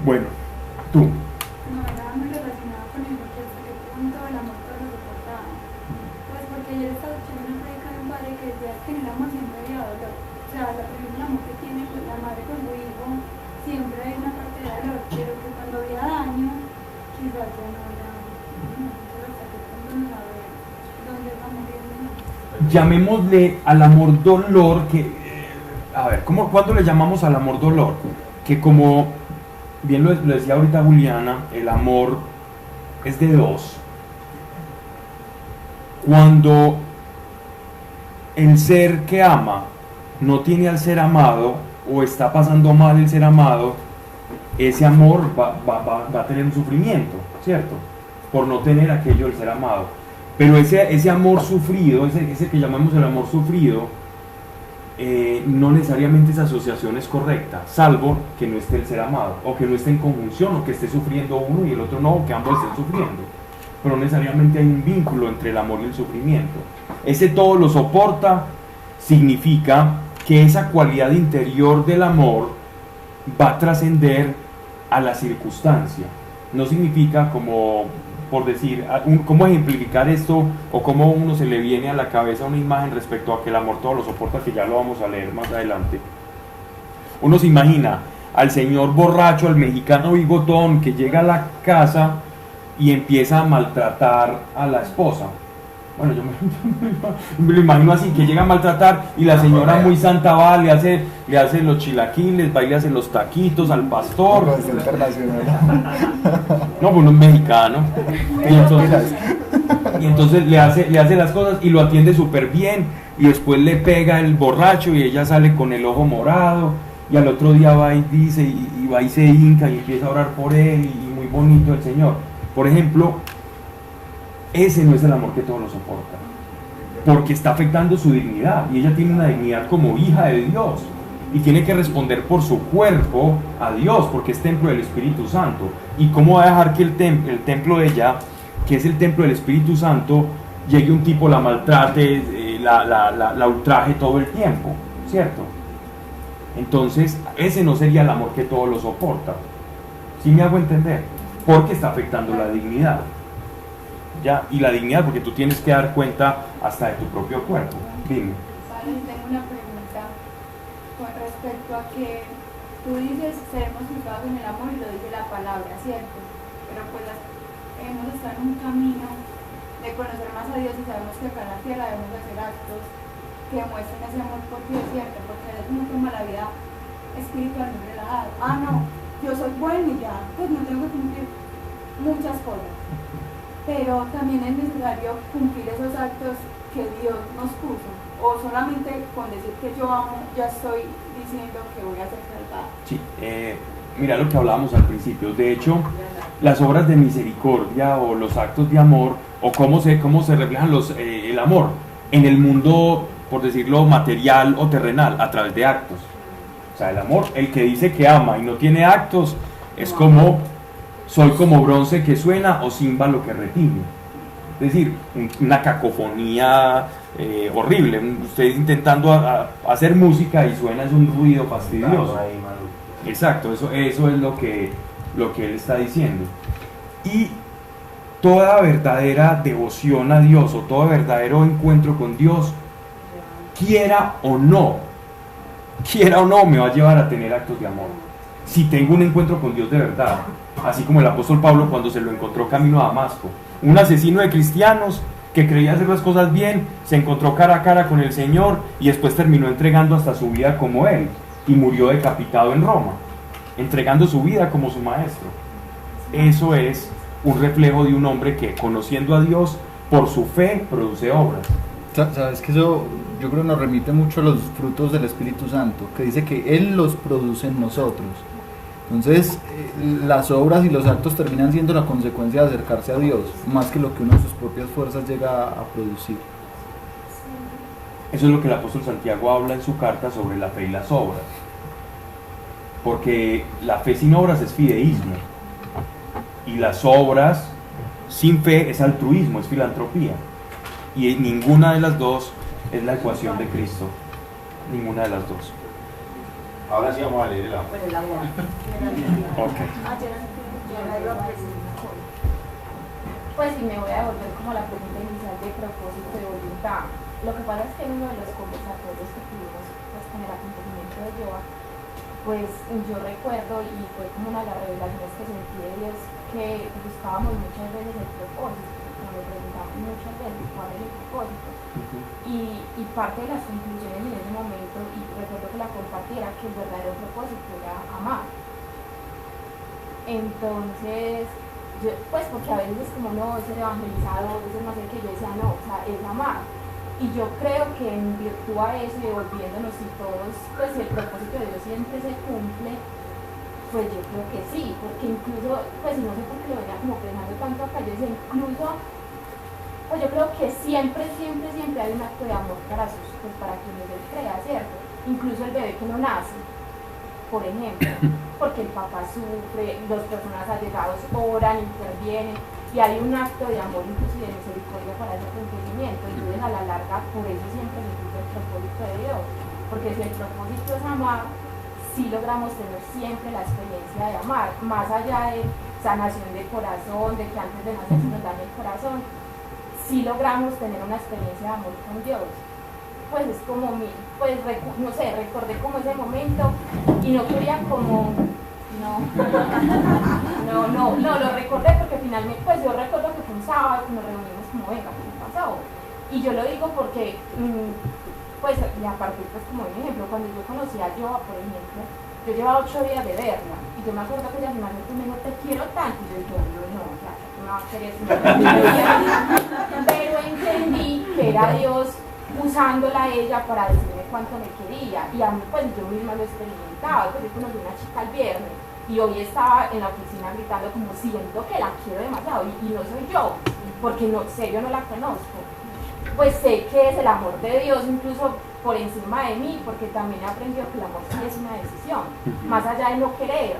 Bueno, tú. No, era muy relacionado con el que hasta qué punto el amor todo lo soportaba. Pues porque ayer estaba escuchando una predica de un padre que decía que en el amor siempre había dolor. O sea, la persona el amor que tiene pues, la madre con su hijo, siempre hay una parte de dolor, pero que cuando había daño, quizás ya no había. Entonces hasta qué punto no saber dónde es la mujer. Llamémosle al amor dolor que, a ver, ¿cuándo le llamamos al amor dolor? Que como bien lo decía ahorita Juliana, el amor es de dos. Cuando el ser que ama no tiene al ser amado o está pasando mal el ser amado, ese amor va a tener un sufrimiento, ¿cierto? Por no tener aquello del ser amado. Pero ese amor sufrido, ese que llamamos el amor sufrido, no necesariamente esa asociación es correcta, salvo que no esté el ser amado, o que no esté en conjunción, o que esté sufriendo uno y el otro no, o que ambos estén sufriendo. Pero necesariamente hay un vínculo entre el amor y el sufrimiento. Ese todo lo soporta significa que esa cualidad interior del amor va a trascender a la circunstancia. No significa como, por decir, cómo ejemplificar esto o cómo uno se le viene a la cabeza una imagen respecto a que el amor todo lo soporta, que ya lo vamos a leer más adelante. Uno se imagina al señor borracho, al mexicano bigotón que llega a la casa y empieza a maltratar a la esposa. Bueno, yo me lo imagino así, que llega a maltratar y la señora muy santa va, le hace los chilaquiles, va y le hace los taquitos al pastor. No, pues no es mexicano. Y entonces le hace las cosas y lo atiende súper bien y después le pega el borracho y ella sale con el ojo morado y al otro día va y dice, y va y se hinca y empieza a orar por él y muy bonito el Señor. Por ejemplo, ese no es el amor que todo lo soporta, porque está afectando su dignidad y ella tiene una dignidad como hija de Dios y tiene que responder por su cuerpo a Dios porque es templo del Espíritu Santo. ¿Y cómo va a dejar que el templo de ella, que es el templo del Espíritu Santo, llegue un tipo, la maltrate, la ultraje todo el tiempo? ¿Cierto? Entonces ese no sería el amor que todo lo soporta. ¿Sí me hago entender? Porque está afectando la dignidad. ¿Ya? Y la dignidad, porque tú tienes que dar cuenta hasta de tu propio cuerpo. Dime. Vale, tengo una pregunta con respecto a que tú dices seremos juzgados en el amor y lo dice la palabra, ¿cierto? Pero pues hemos estado en un camino de conocer más a Dios y sabemos que acá en la tierra debemos hacer actos que demuestren ese amor por Dios, ¿cierto? Porque a veces uno toma la vida espiritualmente relajada. Ah, no, yo soy bueno y ya, pues no tengo que cumplir muchas cosas. Pero también es necesario cumplir esos actos que Dios nos puso, o solamente con decir que yo amo, ya estoy diciendo que voy a ser salvado. Sí, mira lo que hablábamos al principio. De hecho, las obras de misericordia o los actos de amor, o cómo se reflejan el amor, en el mundo, por decirlo, material o terrenal, a través de actos. O sea, el amor, el que dice que ama y no tiene actos, es como, soy como bronce que suena o címbalo que retiñe. Es decir, una cacofonía horrible. Ustedes intentando hacer música y suena es un ruido fastidioso. Exacto, eso es lo que él está diciendo. Y toda verdadera devoción a Dios o todo verdadero encuentro con Dios, quiera o no, me va a llevar a tener actos de amor. Si tengo un encuentro con Dios de verdad, así como el apóstol Pablo cuando se lo encontró camino a Damasco, un asesino de cristianos que creía hacer las cosas bien, se encontró cara a cara con el Señor y después terminó entregando hasta su vida como él y murió decapitado en Roma, entregando su vida como su maestro. Eso es un reflejo de un hombre que, conociendo a Dios, por su fe produce obras. Sabes que eso yo creo nos remite mucho a los frutos del Espíritu Santo, que dice que Él los produce en nosotros. Entonces las obras y los actos terminan siendo la consecuencia de acercarse a Dios, más que lo que uno de sus propias fuerzas llega a producir. Eso es lo que el apóstol Santiago habla en su carta sobre la fe y las obras, porque la fe sin obras es fideísmo y las obras sin fe es altruismo, es filantropía, y ninguna de las dos es la ecuación de Cristo, ninguna de las dos. Ahora sí vamos a leer el amor. Bueno, el amor. Okay. Pues sí, me voy a devolver como la pregunta inicial de propósito de voluntad. Lo que pasa es que en uno de los conversatorios que tuvimos pues, con el acontecimiento de Yoa, pues yo recuerdo, y fue como una de las revelaciones que sentí de Dios, que buscábamos muchas veces el propósito, como le preguntamos muchas veces cuál es el propósito. Y parte de las conclusiones en ese momento, y recuerdo que la compartiera, que el verdadero propósito era amar. Entonces, yo, pues porque a veces es como no, ser evangelizado, eso no sé qué, yo decía no, o sea, es amar. Y yo creo que en virtud a eso y devolviéndonos y todos, pues si el propósito de Dios siempre se cumple, pues yo creo que sí, porque incluso, pues no sé por qué lo venía como pensando tanto acá, yo decía incluso, pues yo creo que siempre hay un acto de amor para quienes él crea, ¿cierto? Incluso el bebé que no nace, por ejemplo, porque el papá sufre, las personas allegados oran, intervienen, y hay un acto de amor incluso de misericordia para ese acontecimiento, y entonces a la larga por eso siempre se cumple el propósito de Dios, porque si el propósito es amar, sí logramos tener siempre la experiencia de amar, más allá de sanación de corazón, de que antes de nacer se nos dañe el corazón, sí logramos tener una experiencia de amor con Dios. Pues es como no sé, recordé como ese momento y no quería como no lo recordé porque finalmente, pues yo recuerdo que fue un sábado que nos reunimos como venga, ¿qué pasó? Y yo lo digo porque pues, y aparte pues como un ejemplo, cuando yo conocí a Yoa, por ejemplo, yo llevaba 8 días de verla, y yo me acuerdo que ella finalmente me dijo, te quiero tanto, y yo dije, no, o sea, no me va a querer, pero entendí que era Dios usándola a ella para decirme cuánto me quería, y a mí pues yo misma lo experimentaba, pues yo conocí a una chica el viernes, y hoy estaba en la oficina gritando como siento que la quiero demasiado, y no soy yo, porque no sé, yo no la conozco. Pues sé que es el amor de Dios incluso por encima de mí, porque también he aprendido que el amor sí es una decisión, más allá de no querer,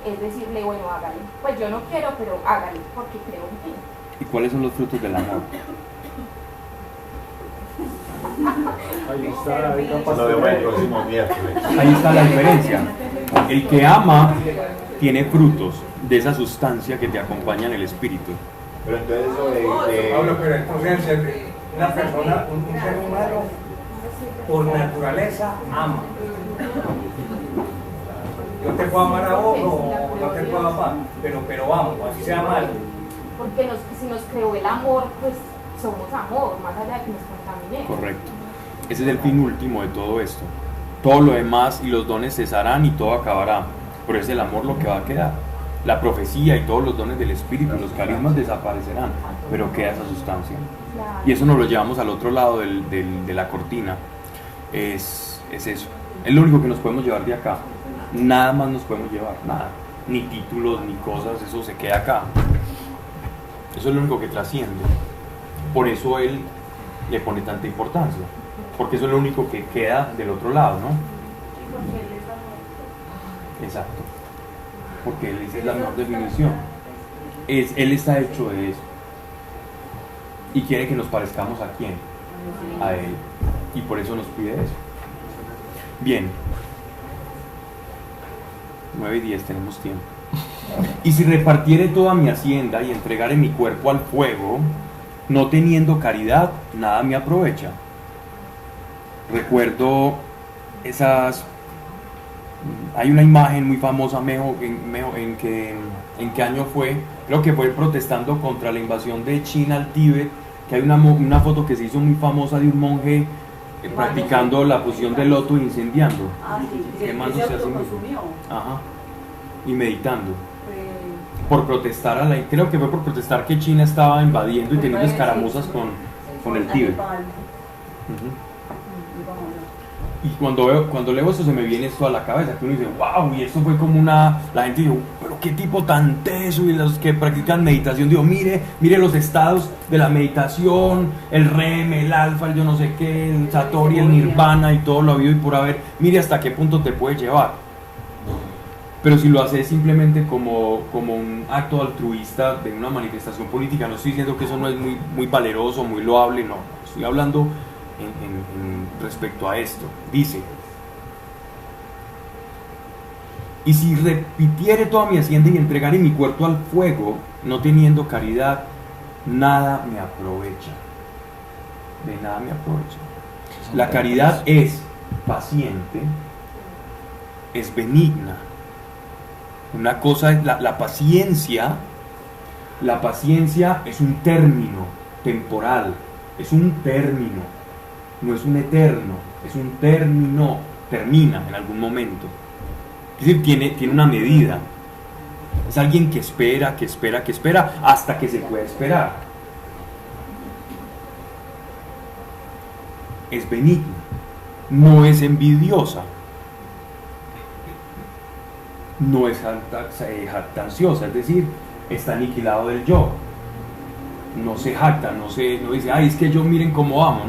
es decirle, bueno, hágale, pues yo no quiero, pero hágale, porque creo en ti. ¿Y cuáles son los frutos del amor? Lo vemos el próximo miércoles. Ahí está la diferencia. El que ama tiene frutos de esa sustancia que te acompaña en el espíritu. Pero entonces eso Pablo, pero entonces una persona, un ser humano, por naturaleza ama. Yo te puedo amar a vos o no te puedo amar, pero vamos, así sea mal. Porque si nos creó el amor, pues somos amor, más allá de que nos contaminemos. Correcto. Ese es el fin último de todo esto. Todo lo demás y los dones cesarán y todo acabará, pero es el amor lo que va a quedar. La profecía y todos los dones del espíritu, los carismas desaparecerán, pero queda esa sustancia. Y eso nos lo llevamos al otro lado de la cortina. Es eso. Es lo único que nos podemos llevar de acá. Nada más nos podemos llevar, nada. Ni títulos, ni cosas, eso se queda acá. Eso es lo único que trasciende. Por eso él le pone tanta importancia, porque eso es lo único que queda del otro lado, ¿no? Y porque él es amor. Exacto, porque él es la mejor definición. Él está hecho de eso y quiere que nos parezcamos a quién, a él, y por eso nos pide eso. Bien, 9:10, tenemos tiempo. Y si repartiere toda mi hacienda y entregare mi cuerpo al fuego, no teniendo caridad, nada me aprovecha. Recuerdo hay una imagen muy famosa, ¿en qué año fue? Creo que fue protestando contra la invasión de China al Tíbet, que hay una foto que se hizo muy famosa de un monje practicando la posición del loto e incendiando, quemándose a sí mismo. Ajá. Y meditando. Por protestar creo que fue por protestar que China estaba invadiendo y teniendo escaramuzas con el Tíbet. Y cuando leo esto se me viene esto a la cabeza, que uno dice, wow, y esto fue como la gente dijo, pero qué tipo tan teso, y los que practican meditación, digo, mire los estados de la meditación, el REM, el alfa, el yo no sé qué, el satori, el nirvana y todo lo habido y por haber, mire hasta qué punto te puede llevar. Pero si lo haces simplemente como un acto altruista de una manifestación política, no estoy diciendo que eso no es muy valeroso, muy loable, no, estoy hablando respecto a esto. Dice, y si repitiere toda mi hacienda y entregare mi cuerpo al fuego, no teniendo caridad, nada me aprovecha. De nada me aprovecha. La caridad es paciente, es benigna. Una cosa es la paciencia. La paciencia es un término temporal, es un término, no es un eterno, es un término, termina en algún momento. Es decir, tiene una medida. Es alguien que espera hasta que se pueda esperar. Es benigna, no es envidiosa, no es jactanciosa, es decir, está aniquilado del yo. No se jacta, no dice, ay, es que yo miren cómo amo,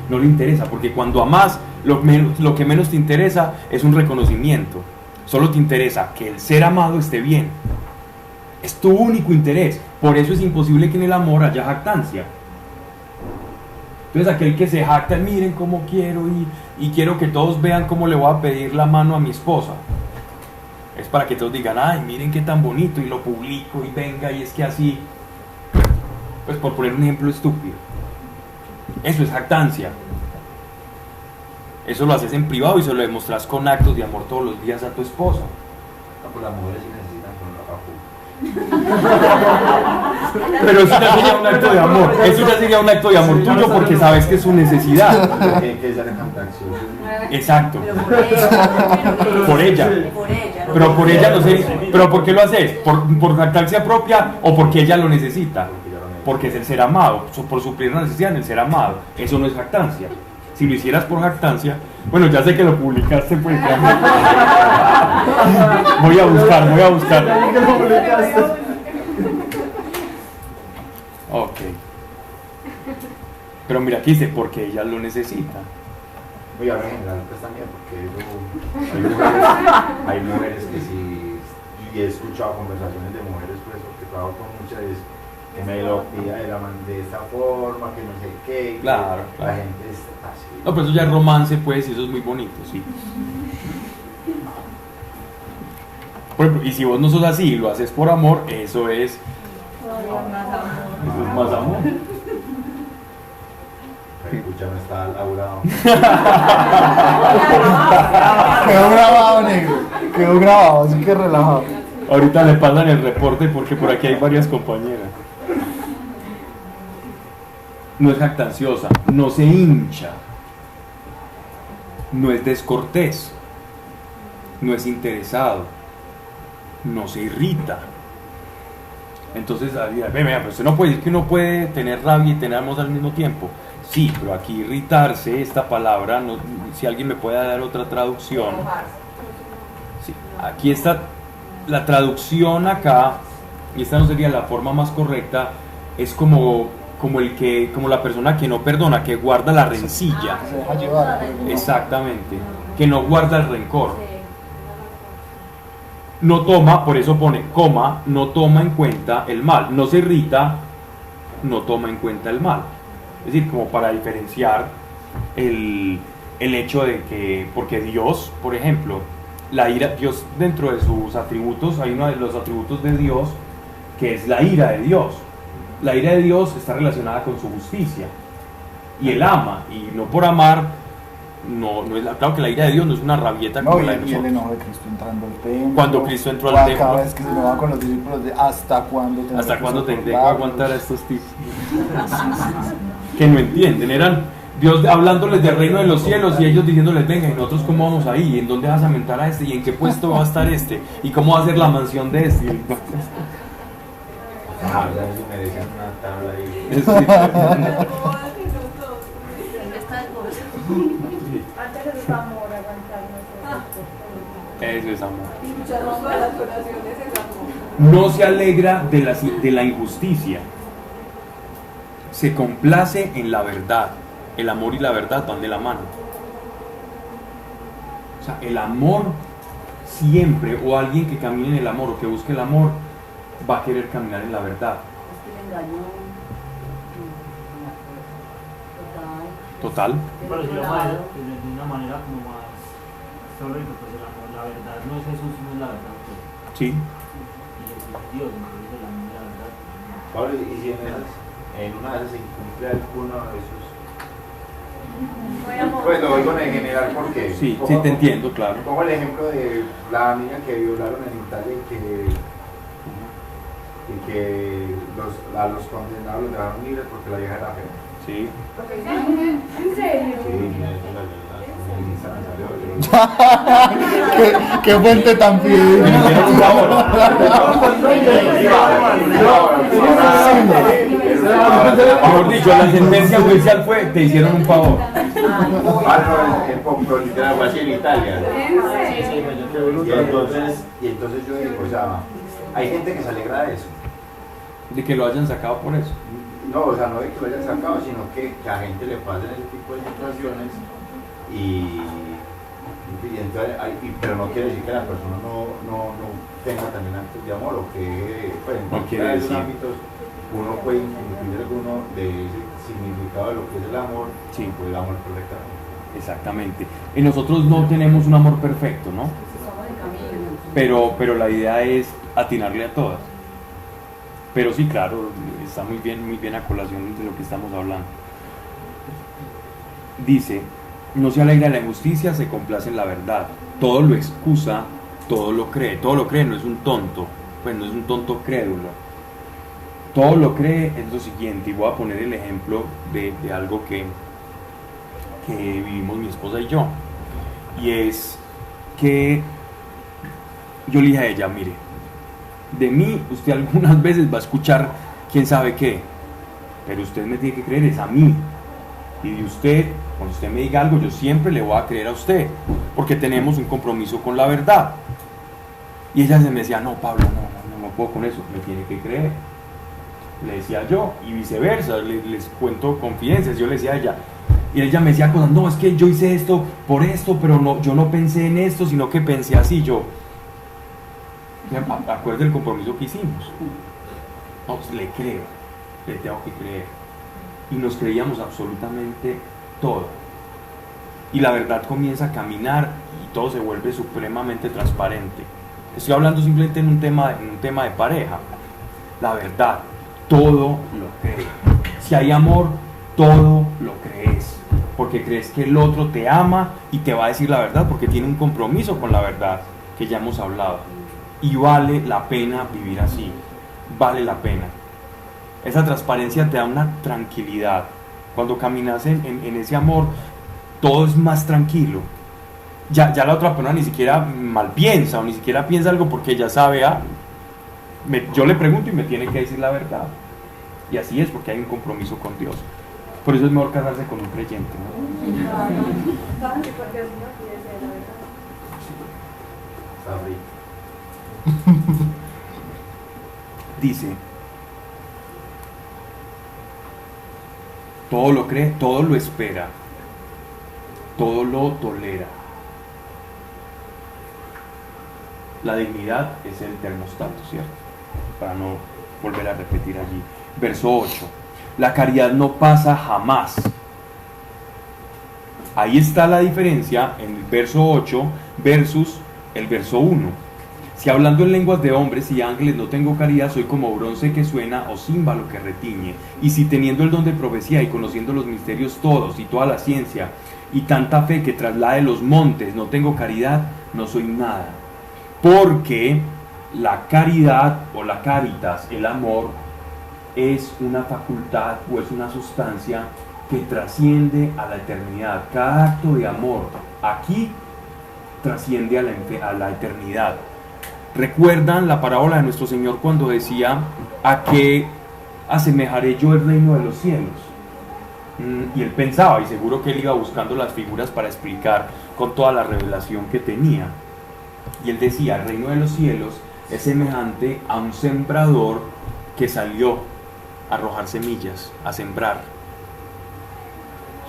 no le interesa, porque cuando amas, lo que menos te interesa es un reconocimiento, solo te interesa que el ser amado esté bien, es tu único interés, por eso es imposible que en el amor haya jactancia. Entonces aquel que se jacta, miren cómo quiero y quiero que todos vean cómo le voy a pedir la mano a mi esposa, es para que todos digan, ay, miren qué tan bonito, y lo publico y venga, y es que así, pues por poner un ejemplo estúpido. Eso es jactancia. Eso lo haces en privado y se lo demostras con actos de amor todos los días a tu esposa. Pues las mujeres sí necesitan con la Pero eso ya sería un acto de amor. Eso ya sería un acto de amor tuyo porque sabes que es su necesidad. que es jactancioso. Exacto. Por ella. Pero por ella no sé. ¿Pero por qué lo haces? ¿Por jactancia propia o porque ella lo necesita? Porque es el ser amado, por suplir una necesidad en el ser amado. Eso no es jactancia. Si lo hicieras por jactancia, bueno, ya sé que lo publicaste, pues ya. Voy a buscar. Ok. Pero mira, aquí dice, porque ella lo necesita. Voy a hablar en general pues también, porque hay mujeres que sí, y he escuchado conversaciones de mujeres, pues, porque trabajo con muchas, que me lo pida de esta forma, que no sé qué, claro. La gente es así. No, pero eso ya es romance, pues, y eso es muy bonito, sí. Por ejemplo, y si vos no sos así y lo haces por amor, eso es más amor. Escucha, no está laburado. Quedó grabado, negro. Quedó grabado, así que relajado. Ahorita le pasan el reporte porque por aquí hay varias compañeras. No es jactanciosa, no se hincha, no es descortés, no es interesado, no se irrita. Entonces, pero usted no puede decir que uno puede tener rabia y tener amor al mismo tiempo. Sí, pero aquí irritarse, esta palabra, no, si alguien me puede dar otra traducción. Sí, aquí está la traducción acá, y esta no sería la forma más correcta, es como como la persona que no perdona, que guarda la rencilla. Se deja llevar. Exactamente, que no guarda el rencor. No toma, por eso pone coma, no toma en cuenta el mal, no se irrita, no toma en cuenta el mal. Es decir, como para diferenciar el hecho de que, porque Dios, por ejemplo, la ira, Dios dentro de sus atributos, hay uno de los atributos de Dios que es la ira de Dios. La ira de Dios está relacionada con su justicia y Él ama, y no por amar. No es claro que la ira de Dios no es una rabieta como la de nosotros. Y el enojo de Cristo entrando al templo. Cuando Cristo entró al templo. Cada vez que se me va con los discípulos de ¿hasta cuándo tendré que aguantar a estos tipos? Que no entienden, eran Dios hablándoles del reino de los cielos y ellos diciéndoles, venga, ¿y nosotros cómo vamos ahí? ¿Y en dónde vas a mentar a este? ¿Y en qué puesto va a estar este? ¿Y cómo va a ser la mansión de este? Me decían una tabla ahí. Antes es amor, aguantarnos. Eso es amor. No se alegra de la injusticia, se complace en la verdad. El amor y la verdad van de la mano. O sea, el amor siempre, o alguien que camine en el amor o que busque el amor, va a querer caminar en la verdad. Total. Pero si lo más de una manera como más histórica, pues el amor, la verdad no es Jesús, sino es la verdad. Pues. Sí. Y Jesús es Dios, entonces el amor es la verdad. Pablo, ¿y si en una de esas se incumple alguno de esos? Pues lo digo en general porque... Sí, sí te entiendo, claro. Como el ejemplo de la niña que violaron en Italia y que a los condenados los dejaron libres porque la vieja era fea. Sí. ¿En serio? ¿Qué fuente tan fidedigna? Mejor dicho, la sentencia judicial fue, te hicieron un favor. El poplo literal fue así en Italia. Y entonces yo digo, o sea, hay gente que se alegra de eso. De que lo hayan sacado por eso. No, o sea, no de que lo hayan sacado, sino que a gente le pasen ese tipo de situaciones pero no quiere decir que la persona no tenga también actos de amor o que pues, no quiere decir. ámbitos uno puede incluir alguno de ese significado de lo que es el amor, sí. Pues el amor perfectamente. Exactamente. Y nosotros no tenemos un amor perfecto, ¿no? Pero la idea es atinarle a todas. Pero sí, claro, está muy bien a colación de lo que estamos hablando. Dice, no se alegra de la injusticia, se complace en la verdad. Todo lo excusa, todo lo cree. Todo lo cree, no es un tonto, pues no es un tonto crédulo. Todo lo cree es lo siguiente, y voy a poner el ejemplo de algo que vivimos mi esposa y yo. Y es que yo le dije a ella, mire, de mí usted algunas veces va a escuchar quién sabe qué, pero usted me tiene que creer es a mí, y de usted, cuando usted me diga algo, yo siempre le voy a creer a usted, porque tenemos un compromiso con la verdad. Y ella se me decía, no Pablo, no puedo con eso, me tiene que creer, le decía yo, y viceversa, les cuento confidencias, yo le decía a ella, y ella me decía cosas, no, es que yo hice esto por esto, pero no, yo no pensé en esto, sino que pensé así. Yo, acuérdate del compromiso que hicimos. No, pues le creo, le tengo que creer. Y nos creíamos absolutamente todo. Y la verdad comienza a caminar y todo se vuelve supremamente transparente. Estoy hablando simplemente en un tema de pareja. La verdad, todo lo crees. Si hay amor, todo lo crees. Porque crees que el otro te ama y te va a decir la verdad, porque tiene un compromiso con la verdad, que ya hemos hablado. Y vale la pena vivir así. Vale la pena. Esa transparencia te da una tranquilidad. Cuando caminas en ese amor, todo es más tranquilo. Ya la otra persona ni siquiera mal piensa o ni siquiera piensa algo porque ya sabe, yo le pregunto y me tiene que decir la verdad. Y así es, porque hay un compromiso con Dios. Por eso es mejor casarse con un creyente, ¿no? Dice, todo lo cree, todo lo espera, todo lo tolera. La dignidad es el termostato, ¿cierto? Para no volver a repetir allí. Verso 8. La caridad no pasa jamás. Ahí está la diferencia en el verso 8 versus el verso 1. Si hablando en lenguas de hombres y ángeles no tengo caridad, soy como bronce que suena o címbalo que retiñe. Y si teniendo el don de profecía y conociendo los misterios todos y toda la ciencia y tanta fe que traslade los montes, no tengo caridad, no soy nada. Porque la caridad o la caritas, el amor, es una facultad o es una sustancia que trasciende a la eternidad. Cada acto de amor aquí trasciende a la eternidad. ¿Recuerdan la parábola de nuestro Señor cuando decía a qué asemejaré yo el reino de los cielos? Y él pensaba, y seguro que él iba buscando las figuras para explicar con toda la revelación que tenía. Y él decía, el reino de los cielos es semejante a un sembrador que salió a arrojar semillas, a sembrar.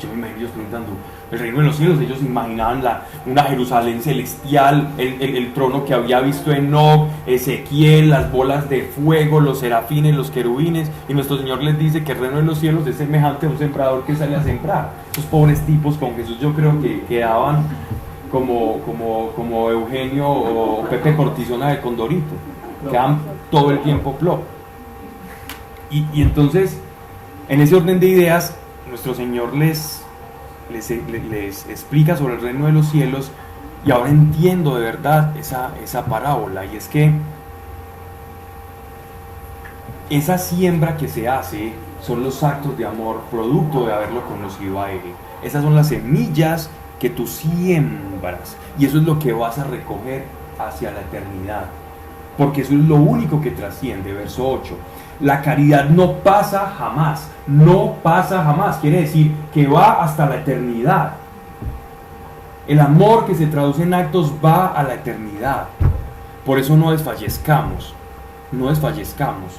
Yo me imagino ellos preguntando, el reino de los cielos, ellos imaginaban una Jerusalén celestial, el trono que había visto Enoc, Ezequiel, las bolas de fuego, los serafines, los querubines, y nuestro Señor les dice que el reino de los cielos es semejante a un sembrador que sale a sembrar. Esos pobres tipos con Jesús yo creo que quedaban como Eugenio o Pepe Cortisona de Condorito, quedan todo el tiempo plop. Y entonces, en ese orden de ideas, nuestro Señor les explica sobre el reino de los cielos, y ahora entiendo de verdad esa parábola, y es que esa siembra que se hace son los actos de amor producto de haberlo conocido a Él. Esas son las semillas que tú siembras, y eso es lo que vas a recoger hacia la eternidad, porque eso es lo único que trasciende. Verso 8. La caridad no pasa jamás, no pasa jamás, quiere decir que va hasta la eternidad. El amor que se traduce en actos va a la eternidad. Por eso no desfallezcamos, no desfallezcamos.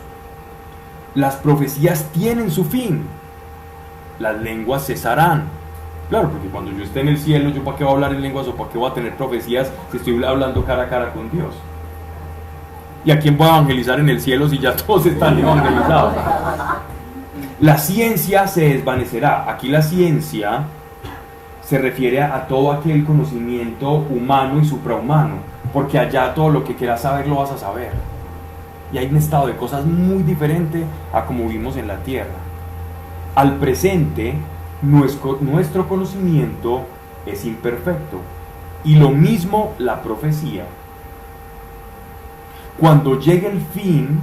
Las profecías tienen su fin, las lenguas cesarán. Claro, porque cuando yo esté en el cielo, ¿yo para qué voy a hablar en lenguas o para qué voy a tener profecías si estoy hablando cara a cara con Dios? ¿Y a quién voy a evangelizar en el cielo si ya todos están evangelizados? La ciencia se desvanecerá. Aquí la ciencia se refiere a todo aquel conocimiento humano y suprahumano, porque allá todo lo que quieras saber lo vas a saber. Y hay un estado de cosas muy diferente a como vivimos en la tierra. Al presente, nuestro conocimiento es imperfecto, y lo mismo la profecía. Cuando llegue el fin,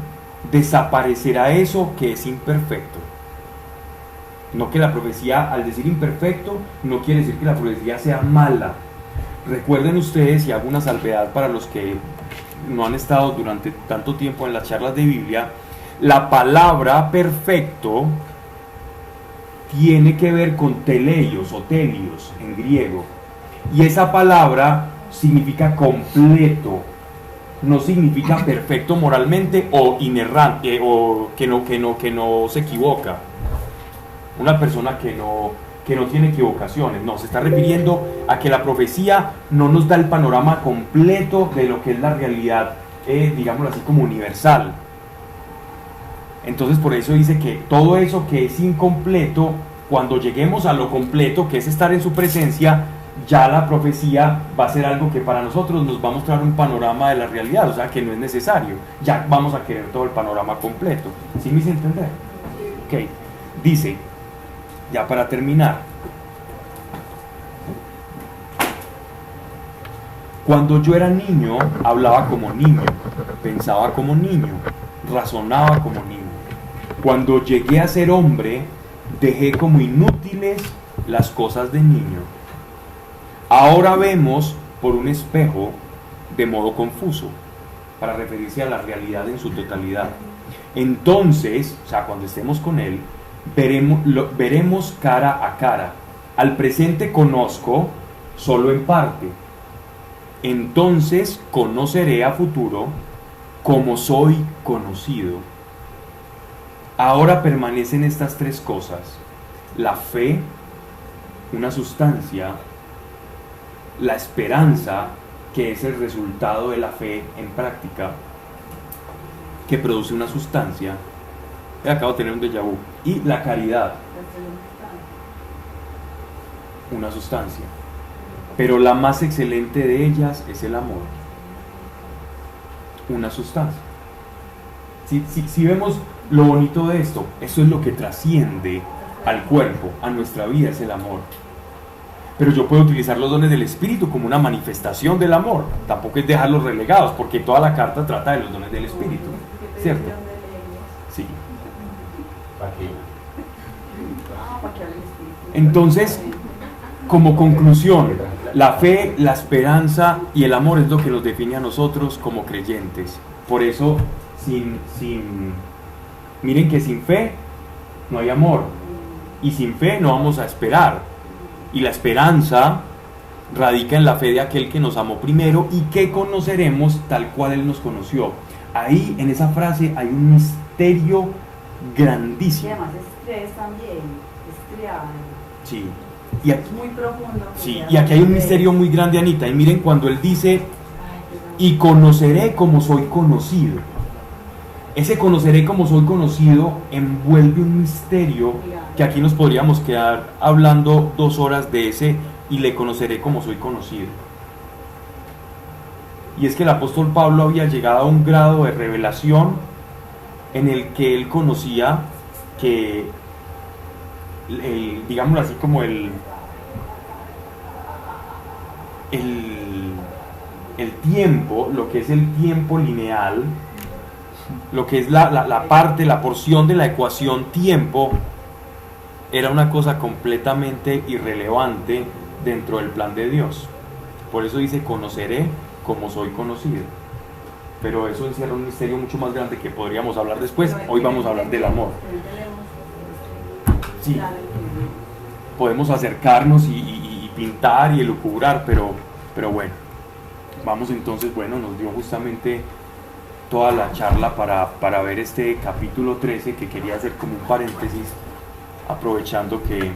desaparecerá eso que es imperfecto. No que la profecía, al decir imperfecto, no quiere decir que la profecía sea mala. Recuerden ustedes, y hago una salvedad para los que no han estado durante tanto tiempo en las charlas de Biblia, la palabra perfecto tiene que ver con teleios o telios en griego. Y esa palabra significa completo. No significa perfecto moralmente o inerrante o que no se equivoca. Una persona que no tiene equivocaciones. No, se está refiriendo a que la profecía no nos da el panorama completo de lo que es la realidad, digámoslo así, como universal. Entonces por eso dice que todo eso que es incompleto, cuando lleguemos a lo completo, que es estar en su presencia, ya la profecía va a ser algo que para nosotros nos va a mostrar un panorama de la realidad, o sea que no es necesario, ya vamos a querer todo el panorama completo. ¿Sí me hice entender? Ok, dice, ya para terminar, cuando yo era niño, hablaba como niño, pensaba como niño, razonaba como niño. Cuando llegué a ser hombre, dejé como inútiles las cosas de niño. Ahora vemos por un espejo de modo confuso, para referirse a la realidad en su totalidad. Entonces, o sea, cuando estemos con Él, veremos cara a cara. Al presente conozco solo en parte. Entonces conoceré a futuro como soy conocido. Ahora permanecen estas tres cosas: la fe, una sustancia, la esperanza, que es el resultado de la fe en práctica, que produce una sustancia. Acabo de tener un déjà vu. Y la caridad, una sustancia. Pero la más excelente de ellas es el amor, una sustancia. Si vemos lo bonito de esto, eso es lo que trasciende al cuerpo, a nuestra vida, es el amor. Pero yo puedo utilizar los dones del Espíritu como una manifestación del amor. Tampoco es dejarlos relegados, porque toda la carta trata de los dones del Espíritu, ¿cierto? Sí. Entonces, como conclusión, la fe, la esperanza y el amor es lo que nos define a nosotros como creyentes. Por eso, miren que sin fe no hay amor, y sin fe no vamos a esperar. Y la esperanza radica en la fe de aquel que nos amó primero y que conoceremos tal cual Él nos conoció. Ahí, en esa frase, hay un misterio grandísimo. Y además es tres también, es triado. Sí. Y aquí, es muy profundo. Sí, y aquí hay un misterio muy grande, Anita. Y miren cuando Él dice, y conoceré como soy conocido. Ese conoceré como soy conocido envuelve un misterio que aquí nos podríamos quedar hablando 2 horas de ese y le conoceré como soy conocido. Y es que el apóstol Pablo había llegado a un grado de revelación en el que él conocía que, digámoslo así, como el tiempo, lo que es el tiempo lineal, lo que es la parte, la porción de la ecuación tiempo, era una cosa completamente irrelevante dentro del plan de Dios. Por eso dice, conoceré como soy conocido. Pero eso encierra un misterio mucho más grande que podríamos hablar después. Hoy vamos a hablar del amor. Sí, podemos acercarnos y pintar y elucubrar, pero bueno. Vamos entonces, bueno, nos dio justamente toda la charla para ver este capítulo 13, que quería hacer como un paréntesis, aprovechando que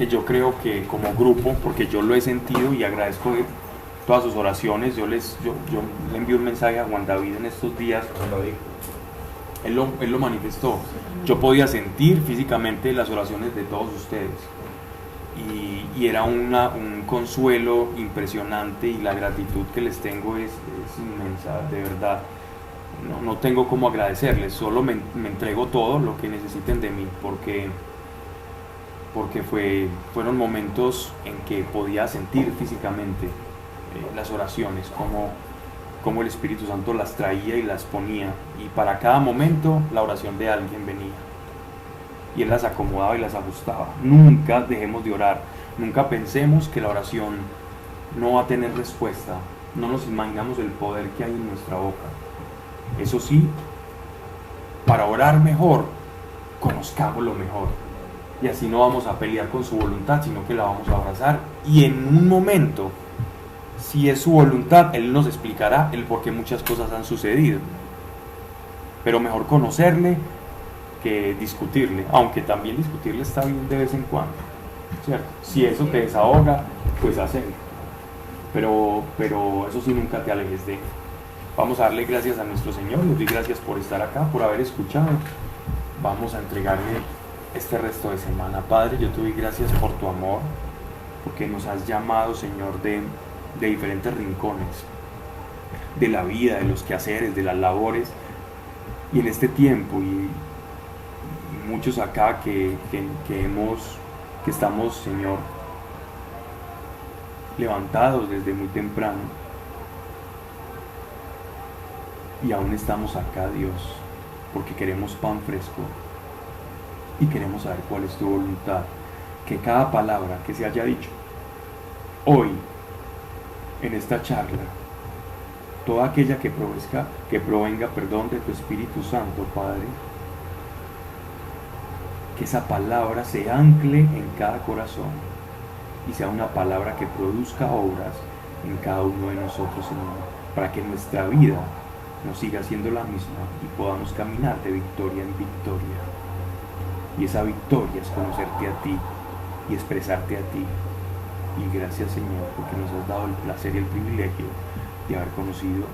yo creo que como grupo, porque yo lo he sentido y agradezco todas sus oraciones, yo le envié un mensaje a Juan David en estos días, él lo manifestó, yo podía sentir físicamente las oraciones de todos ustedes, y era un consuelo impresionante, y la gratitud que les tengo es inmensa, de verdad. No tengo cómo agradecerles, solo me entrego todo lo que necesiten de mí, porque fueron momentos en que podía sentir físicamente las oraciones, como el Espíritu Santo las traía y las ponía, y para cada momento la oración de alguien venía, y Él las acomodaba y las ajustaba. Nunca dejemos de orar, nunca pensemos que la oración no va a tener respuesta, no nos imaginamos el poder que hay en nuestra boca. Eso sí, para orar mejor, conozcámoslo mejor, y así no vamos a pelear con su voluntad, sino que la vamos a abrazar, y en un momento, si es su voluntad, Él nos explicará el por qué muchas cosas han sucedido. Pero mejor conocerle que discutirle, aunque también discutirle está bien de vez en cuando, ¿cierto? Si eso te desahoga, pues hazlo, pero eso sí, nunca te alejes de Él. Vamos a darle gracias a nuestro Señor, les doy gracias por estar acá, por haber escuchado. Vamos a entregarle este resto de semana. Padre, yo te doy gracias por tu amor, porque nos has llamado, Señor, de diferentes rincones de la vida, de los quehaceres, de las labores, y en este tiempo, y muchos acá que estamos, Señor, levantados desde muy temprano, y aún estamos acá, Dios, porque queremos pan fresco y queremos saber cuál es tu voluntad. Que cada palabra que se haya dicho hoy en esta charla, toda aquella que provenga de tu Espíritu Santo, Padre, que esa palabra se ancle en cada corazón y sea una palabra que produzca obras en cada uno de nosotros, Señor, para que nuestra vida no siga siendo la misma y podamos caminar de victoria en victoria. Y esa victoria es conocerte a ti y expresarte a ti. Y gracias, Señor, porque nos has dado el placer y el privilegio de haber conocido,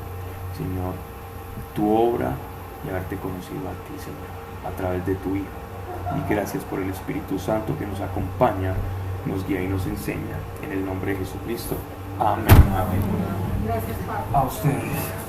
Señor, tu obra y haberte conocido a ti, Señor, a través de tu Hijo. Y gracias por el Espíritu Santo que nos acompaña, nos guía y nos enseña. En el nombre de Jesucristo. Amén. Gracias, Pablo. A ustedes.